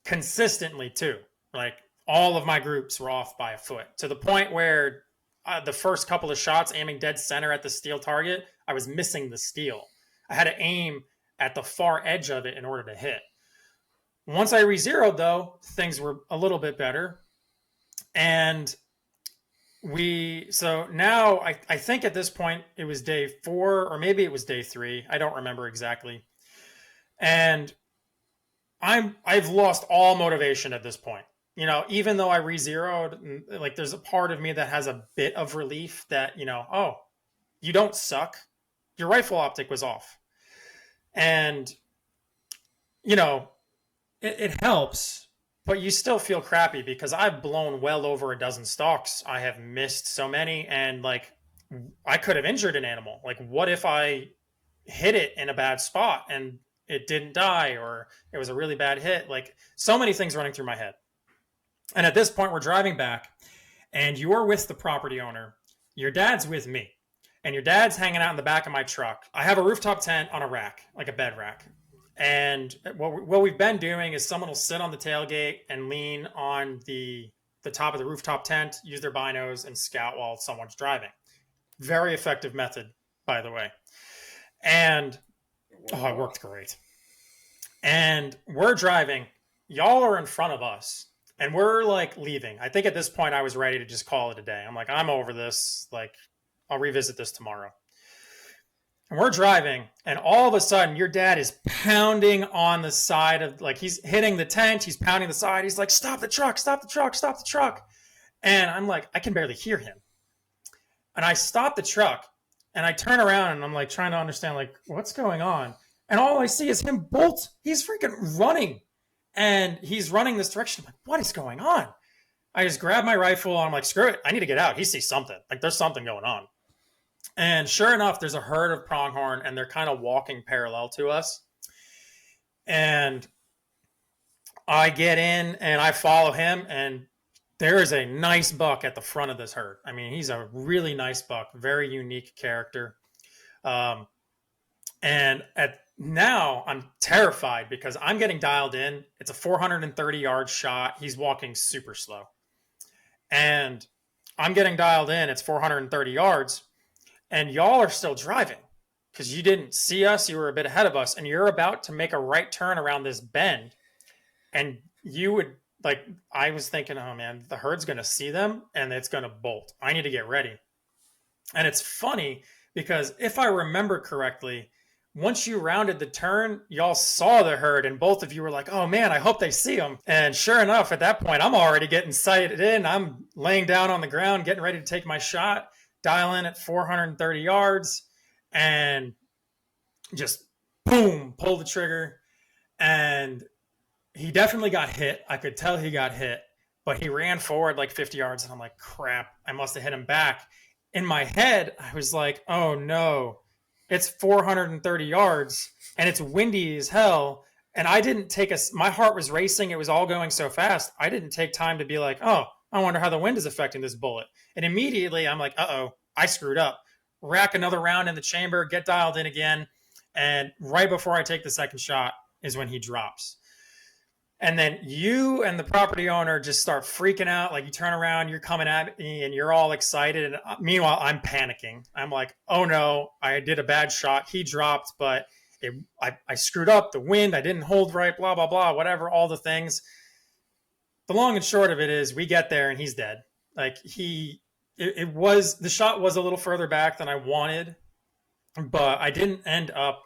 Consistently, too. Like, all of my groups were off by a foot, to the point where the first couple of shots aiming dead center at the steel target, I was missing the steel. I had to aim at the far edge of it in order to hit. Once I re-zeroed, though, things were a little bit better. And so now I think at this point it was day 4, or maybe it was day 3. I don't remember exactly. And I've lost all motivation at this point. Even though I re-zeroed, like, there's a part of me that has a bit of relief that, oh, you don't suck. Your rifle optic was off. And, it helps, but you still feel crappy because I've blown well over a dozen stalks. I have missed so many, and, like, I could have injured an animal. Like, what if I hit it in a bad spot and it didn't die, or it was a really bad hit? Like, so many things running through my head. And at this point, we're driving back, and you're with the property owner. Your dad's with me. and your dad's hanging out in the back of my truck. I have a rooftop tent on a rack, like a bed rack. And what we've been doing is someone will sit on the tailgate and lean on the top of the rooftop tent, use their binos, and scout while someone's driving. Very effective method, by the way. And it worked great. And we're driving. Y'all are in front of us. And we're like leaving. I think at this point I was ready to just call it a day. I'm like, I'm over this. Like, I'll revisit this tomorrow. And we're driving, and all of a sudden, your dad is pounding on the side of, like, he's hitting the tent, he's pounding the side. He's like, stop the truck, stop the truck, stop the truck. And I'm like, I can barely hear him. And I stop the truck, and I turn around, and I'm like trying to understand, like, what's going on? And all I see is him bolt. He's freaking running. And he's running this direction. I'm like, what is going on? I just grab my rifle, and I'm like, screw it. I need to get out. He sees something. Like, there's something going on. And sure enough, there's a herd of pronghorn, and they're kind of walking parallel to us. And I get in, and I follow him, and there is a nice buck at the front of this herd. I mean, he's a really nice buck, very unique character. And now I'm terrified because I'm getting dialed in. It's a 430-yard shot. He's walking super slow. And I'm getting dialed in. It's 430 yards. And y'all are still driving because you didn't see us. You were a bit ahead of us, and you're about to make a right turn around this bend. And you would, like, I was thinking, oh man, the herd's going to see them and it's going to bolt. I need to get ready. And it's funny because if I remember correctly, once you rounded the turn, y'all saw the herd, and both of you were like, oh man, I hope they see them. And sure enough, at that point, I'm already getting sighted in. I'm laying down on the ground, getting ready to take my shot. Dial in at 430 yards and just boom, pull the trigger. And he definitely got hit. I could tell he got hit, but he ran forward like 50 yards. And I'm like, crap, I must have hit him back. In my head, I was like, oh no, it's 430 yards and it's windy as hell. And I didn't take my heart was racing. It was all going so fast. I didn't take time to be like, oh, I wonder how the wind is affecting this bullet. And immediately I'm like, uh-oh, I screwed up. Rack another round in the chamber, get dialed in again. And right before I take the second shot is when he drops. And then you and the property owner just start freaking out. Like, you turn around, you're coming at me and you're all excited. And meanwhile, I'm panicking. I'm like, oh no, I did a bad shot. He dropped, but I screwed up the wind. I didn't hold right, blah, blah, blah, whatever, all the things. The long and short of it is we get there and he's dead. Like, the shot was a little further back than I wanted, but I didn't end up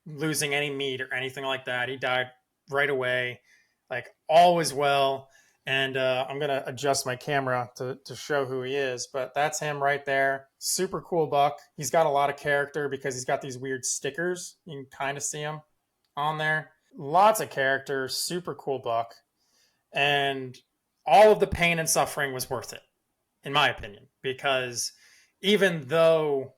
losing any meat or anything like that. He died right away. Like, all was well. And I'm going to adjust my camera to show who he is, but that's him right there. Super cool buck. He's got a lot of character because he's got these weird stickers. You can kind of see him on there. Lots of character, super cool buck. And all of the pain and suffering was worth it, in my opinion, because even though,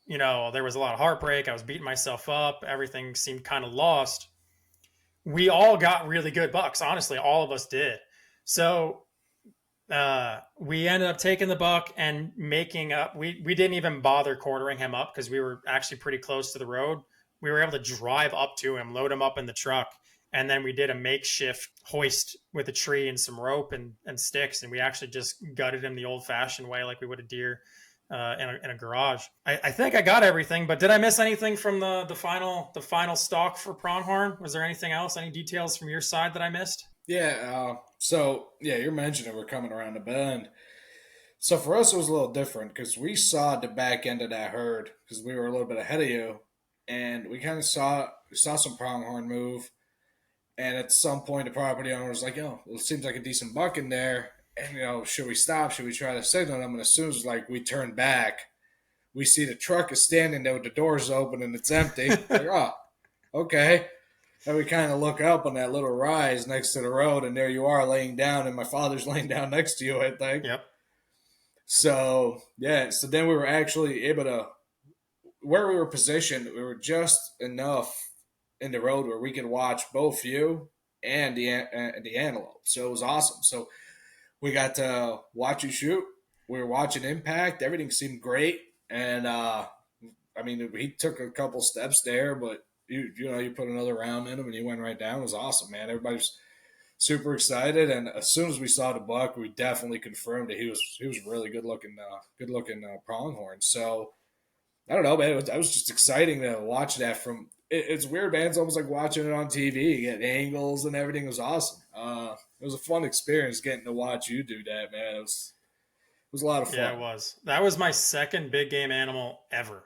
there was a lot of heartbreak, I was beating myself up, everything seemed kind of lost, we all got really good bucks. Honestly, all of us did. So we ended up taking the buck and making up. We didn't even bother quartering him up because we were actually pretty close to the road. We were able to drive up to him, load him up in the truck, and then we did a makeshift hoist with a tree and some rope and sticks, and we actually just gutted him the old-fashioned way, like we would a deer in a garage. I think I got everything, but did I miss anything from the final stalk for pronghorn? Was there anything else? Any details from your side that I missed? Yeah. You're mentioning we're coming around the bend. So for us, it was a little different because we saw the back end of that herd because we were a little bit ahead of you, and we kind of saw some pronghorn move. And at some point, the property owner was like, it seems like a decent buck in there. And, should we stop? Should we try to signal them? And as soon as, we turn back, we see the truck is standing there with the doors open and it's empty. Like, okay. And we kind of look up on that little rise next to the road, and there you are laying down, and my father's laying down next to you, I think. Yep. So then we were actually able to, where we were positioned, we were just enough in the road where we could watch both you and the antelope. So it was awesome. So we got to watch you shoot. We were watching impact. Everything seemed great. And I mean, he took a couple steps there, but you put another round in him and he went right down. It was awesome, man. Everybody's super excited, and as soon as we saw the buck, we definitely confirmed that he was really good looking pronghorn. So I don't know, man. That was just exciting to watch that from. It's weird, man. It's almost like watching it on TV. You get angles and everything. It was awesome. It was a fun experience getting to watch you do that, man. It was a lot of fun. Yeah, it was. That was my second big game animal ever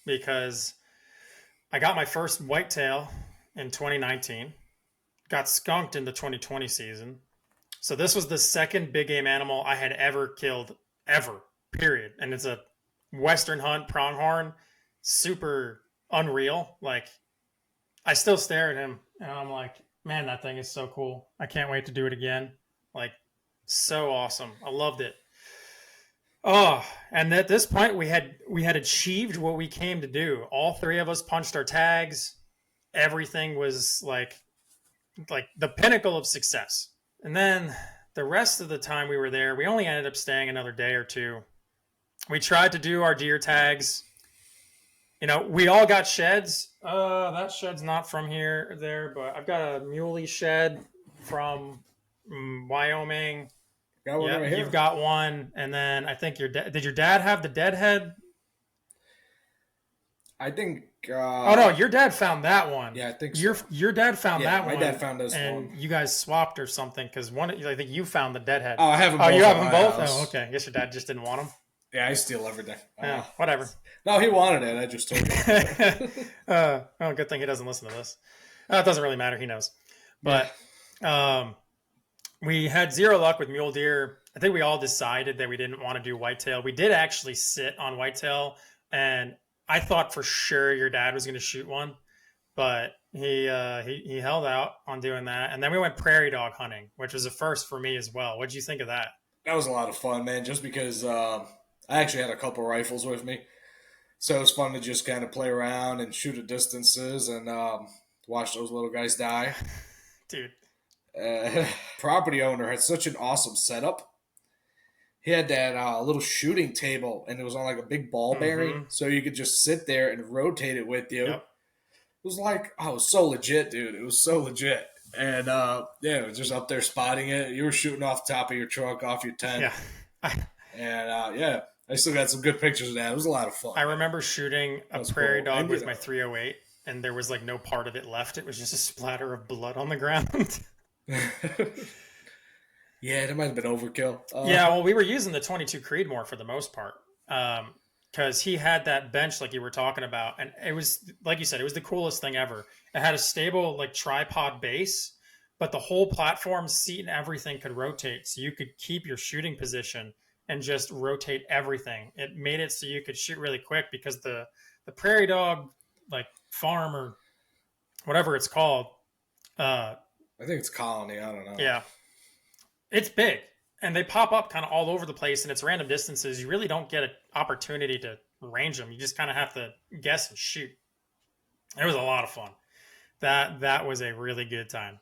because I got my first whitetail in 2019, got skunked in the 2020 season. So this was the second big game animal I had ever killed, ever, period. And it's a Western hunt pronghorn, super unreal. Like, I still stare at him and I'm like, man, that thing is so cool. I can't wait to do it again. Like, so awesome. I loved it. Oh, and at this point we had achieved what we came to do. All three of us punched our tags. Everything was like the pinnacle of success. And then the rest of the time we were there, we only ended up staying another day or two. We tried to do our deer tags. We all got sheds. That shed's not from here or there, but I've got a muley shed from Wyoming. Got one Yeah, right here. you've got one, and then I think did your dad have the deadhead? I think. Oh no, your dad found that one. Yeah, I think so. Your dad found that one. My dad found this and one. you guys swapped or something because I think you found the deadhead. Oh, I have them. Oh, both you have at them my both. house. Oh, okay. I guess your dad just didn't want them. Yeah, I steal everything. Yeah, whatever. No, he wanted it. I just told him. Oh, good thing he doesn't listen to this. It doesn't really matter. He knows. But we had zero luck with mule deer. I think we all decided that we didn't want to do whitetail. We did actually sit on whitetail, and I thought for sure your dad was going to shoot one, but he held out on doing that. And then we went prairie dog hunting, which was a first for me as well. What did you think of that? That was a lot of fun, man. Just because I actually had a couple rifles with me, so it was fun to just kind of play around and shoot at distances and watch those little guys die. Dude. Property owner had such an awesome setup. He had that little shooting table, and it was on like a big ball bearing, so you could just sit there and rotate it with you. Yep. It was like, it was so legit, dude. It was so legit. And it was just up there spotting it. You were shooting off the top of your truck, off your tent. Yeah. And I still got some good pictures of that. It was a lot of fun. I remember shooting a prairie dog with my 308, and there was like no part of it left. It was just a splatter of blood on the ground. Yeah, that might have been overkill. Yeah, well, we were using the 22 Creedmoor for the most part because he had that bench like you were talking about. And it was, like you said, it was the coolest thing ever. It had a stable like tripod base, but the whole platform, seat, and everything could rotate. So you could keep your shooting position and just rotate everything. It made it so you could shoot really quick because the prairie dog like farm or whatever it's called. I think it's Colony. I don't know. Yeah. It's big, and they pop up kind of all over the place, and it's random distances. You really don't get an opportunity to range them. You just kind of have to guess and shoot. It was a lot of fun. That was a really good time.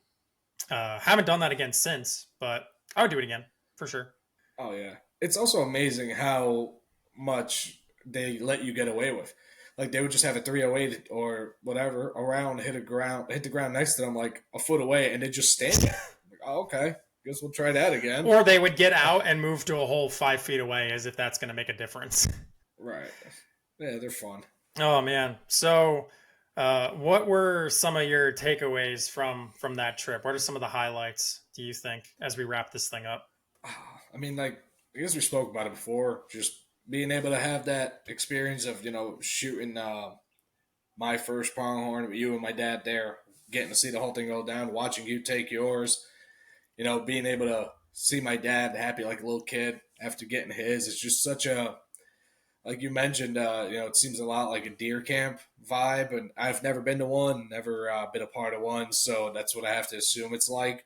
Haven't done that again since, but I would do it again for sure. Oh yeah, it's also amazing how much they let you get away with. Like they would just have a 308 or whatever around, hit the ground next to them like a foot away, and they just stand there. Like, oh, okay. Guess we'll try that again. Or they would get out and move to a hole 5 feet away as if that's going to make a difference. Right. Yeah, they're fun. Oh, man. So what were some of your takeaways from that trip? What are some of the highlights, do you think, as we wrap this thing up? I mean, like, I guess we spoke about it before. Just being able to have that experience of, shooting my first pronghorn with you and my dad there, getting to see the whole thing go down, watching you take yours. Being able to see my dad happy like a little kid after getting his, it's just such a, like you mentioned, it seems a lot like a deer camp vibe, and I've never been to one, never been a part of one, so that's what I have to assume it's like.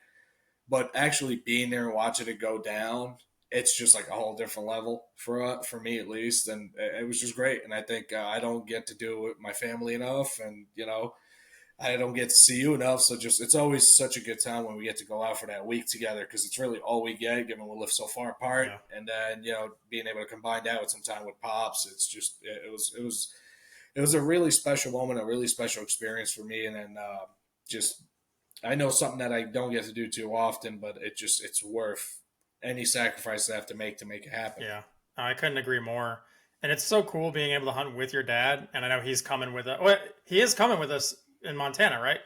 But actually being there and watching it go down, it's just like a whole different level for me at least, and it was just great. And I think I don't get to do it with my family enough, and I don't get to see you enough. So just it's always such a good time when we get to go out for that week together because it's really all we get, given we live so far apart. Yeah. And then being able to combine that with some time with pops, it's just it was a really special moment, a really special experience for me. And then just I know something that I don't get to do too often, but it's worth any sacrifice I have to make it happen. Yeah, I couldn't agree more. And it's so cool being able to hunt with your dad. And I know he's coming with us. Well, he is coming with us in Montana, right?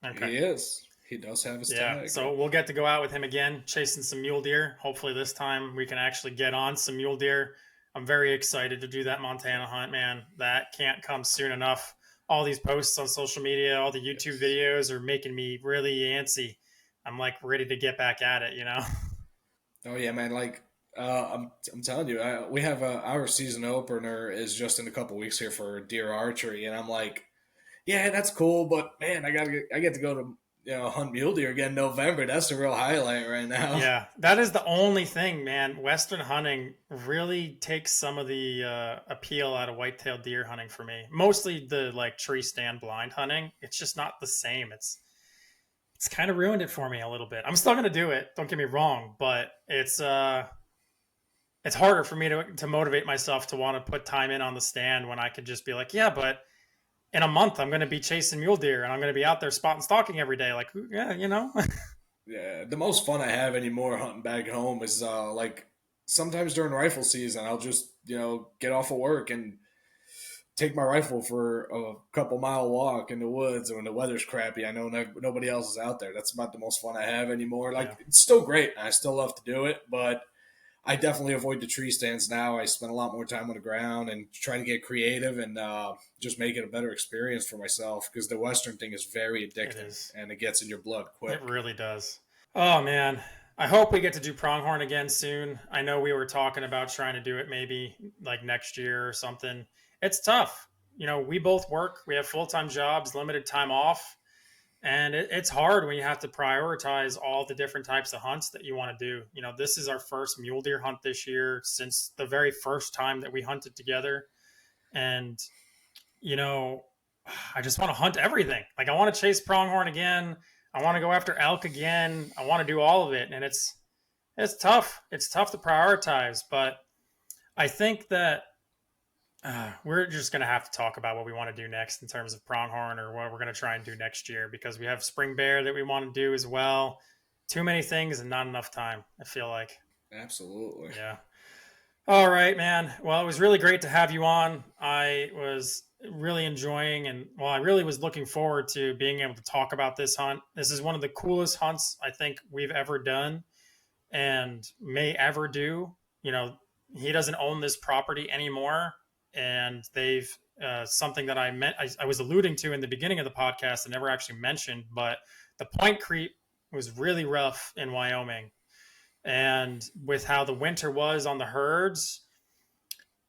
Okay. He is. He does have his Yeah. tag. So we'll get to go out with him again, chasing some mule deer. Hopefully this time we can actually get on some mule deer. I'm very excited to do that Montana hunt, man. That can't come soon enough. All these posts on social media, all the YouTube videos are making me really antsy. I'm like ready to get back at it, you know? Oh yeah, man! Like I'm telling you, we have our season opener is just in a couple weeks here for deer archery, and I'm like, yeah, that's cool, but man, I get to go to hunt mule deer again in November. That's the real highlight right now. Yeah, that is the only thing, man. Western hunting really takes some of the appeal out of whitetail deer hunting for me. Mostly the like tree stand blind hunting. It's just not the same. It's kind of ruined it for me a little bit. I'm still gonna do it. Don't get me wrong, but it's harder for me to motivate myself to want to put time in on the stand when I could just be like, yeah, but in a month I'm going to be chasing mule deer and I'm going to be out there spot and stalking every day. Like, yeah, you know. Yeah, the most fun I have anymore hunting back home is like sometimes during rifle season, I'll just get off of work and take my rifle for a couple-mile walk in the woods. And when the weather's crappy, I know nobody else is out there. That's about the most fun I have anymore. Like Yeah. it's still great. I still love to do it, but I definitely avoid the tree stands now. I spend a lot more time on the ground and trying to get creative and just make it a better experience for myself because the Western thing is very It addicting is. and it gets in your blood quick. It really does. Oh man, I hope we get to do pronghorn again soon. I know we were talking about trying to do it maybe like next year or something. It's tough. We both work. We have full-time jobs, limited time off. And it's hard when you have to prioritize all the different types of hunts that you want to do. This is our first mule deer hunt this year since the very first time that we hunted together. And, you know, I just want to hunt everything. Like, I want to chase pronghorn again. I want to go after elk again. I want to do all of it. And it's tough. It's tough to prioritize. But I think that we're just going to have to talk about what we want to do next in terms of pronghorn or what we're going to try and do next year because we have spring bear that we want to do as well. Too many things and not enough time, I feel like. Absolutely. Yeah. All right, man. Well, it was really great to have you on. I was really enjoying I really was looking forward to being able to talk about this hunt. This is one of the coolest hunts I think we've ever done and may ever do. He doesn't own this property anymore and they've something that I was alluding to in the beginning of the podcast and never actually mentioned, but the point creep was really rough in Wyoming. And with how the winter was on the herds,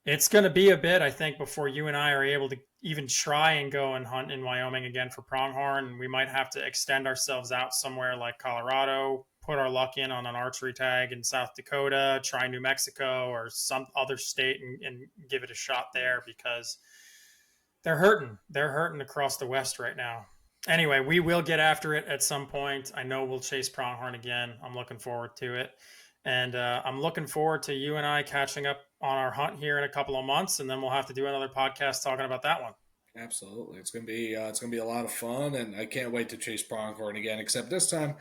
it's going to be a bit, I think, before you and I are able to even try and go and hunt in Wyoming again for pronghorn. We might have to extend ourselves out somewhere like Colorado, put our luck in on an archery tag in South Dakota, try New Mexico or some other state and give it a shot there because they're hurting. They're hurting across the West right now. Anyway, we will get after it at some point. I know we'll chase pronghorn again. I'm looking forward to it. And I'm looking forward to you and I catching up on our hunt here in a couple of months, and then we'll have to do another podcast talking about that one. Absolutely, it's gonna be a lot of fun, and I can't wait to chase pronghorn again. Except this time,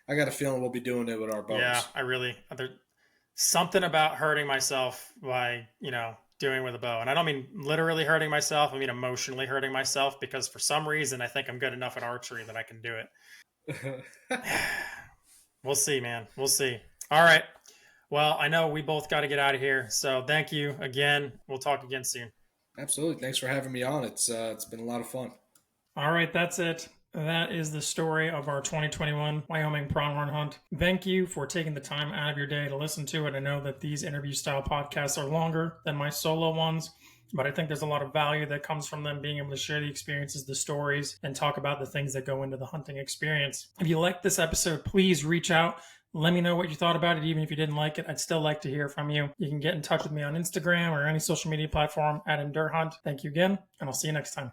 I got a feeling we'll be doing it with our bows. Yeah, there's something about hurting myself by doing with a bow, and I don't mean literally hurting myself. I mean emotionally hurting myself because for some reason I think I'm good enough at archery that I can do it. We'll see, man. We'll see. All right. Well, I know we both got to get out of here. So thank you again. We'll talk again soon. Absolutely. Thanks for having me on. It's been a lot of fun. All right. That's it. That is the story of our 2021 Wyoming pronghorn hunt. Thank you for taking the time out of your day to listen to it. I know that these interview style podcasts are longer than my solo ones, but I think there's a lot of value that comes from them being able to share the experiences, the stories, and talk about the things that go into the hunting experience. If you liked this episode, please reach out. Let me know what you thought about it, even if you didn't like it. I'd still like to hear from you. You can get in touch with me on Instagram or any social media platform at EndureHunt. Thank you again, and I'll see you next time.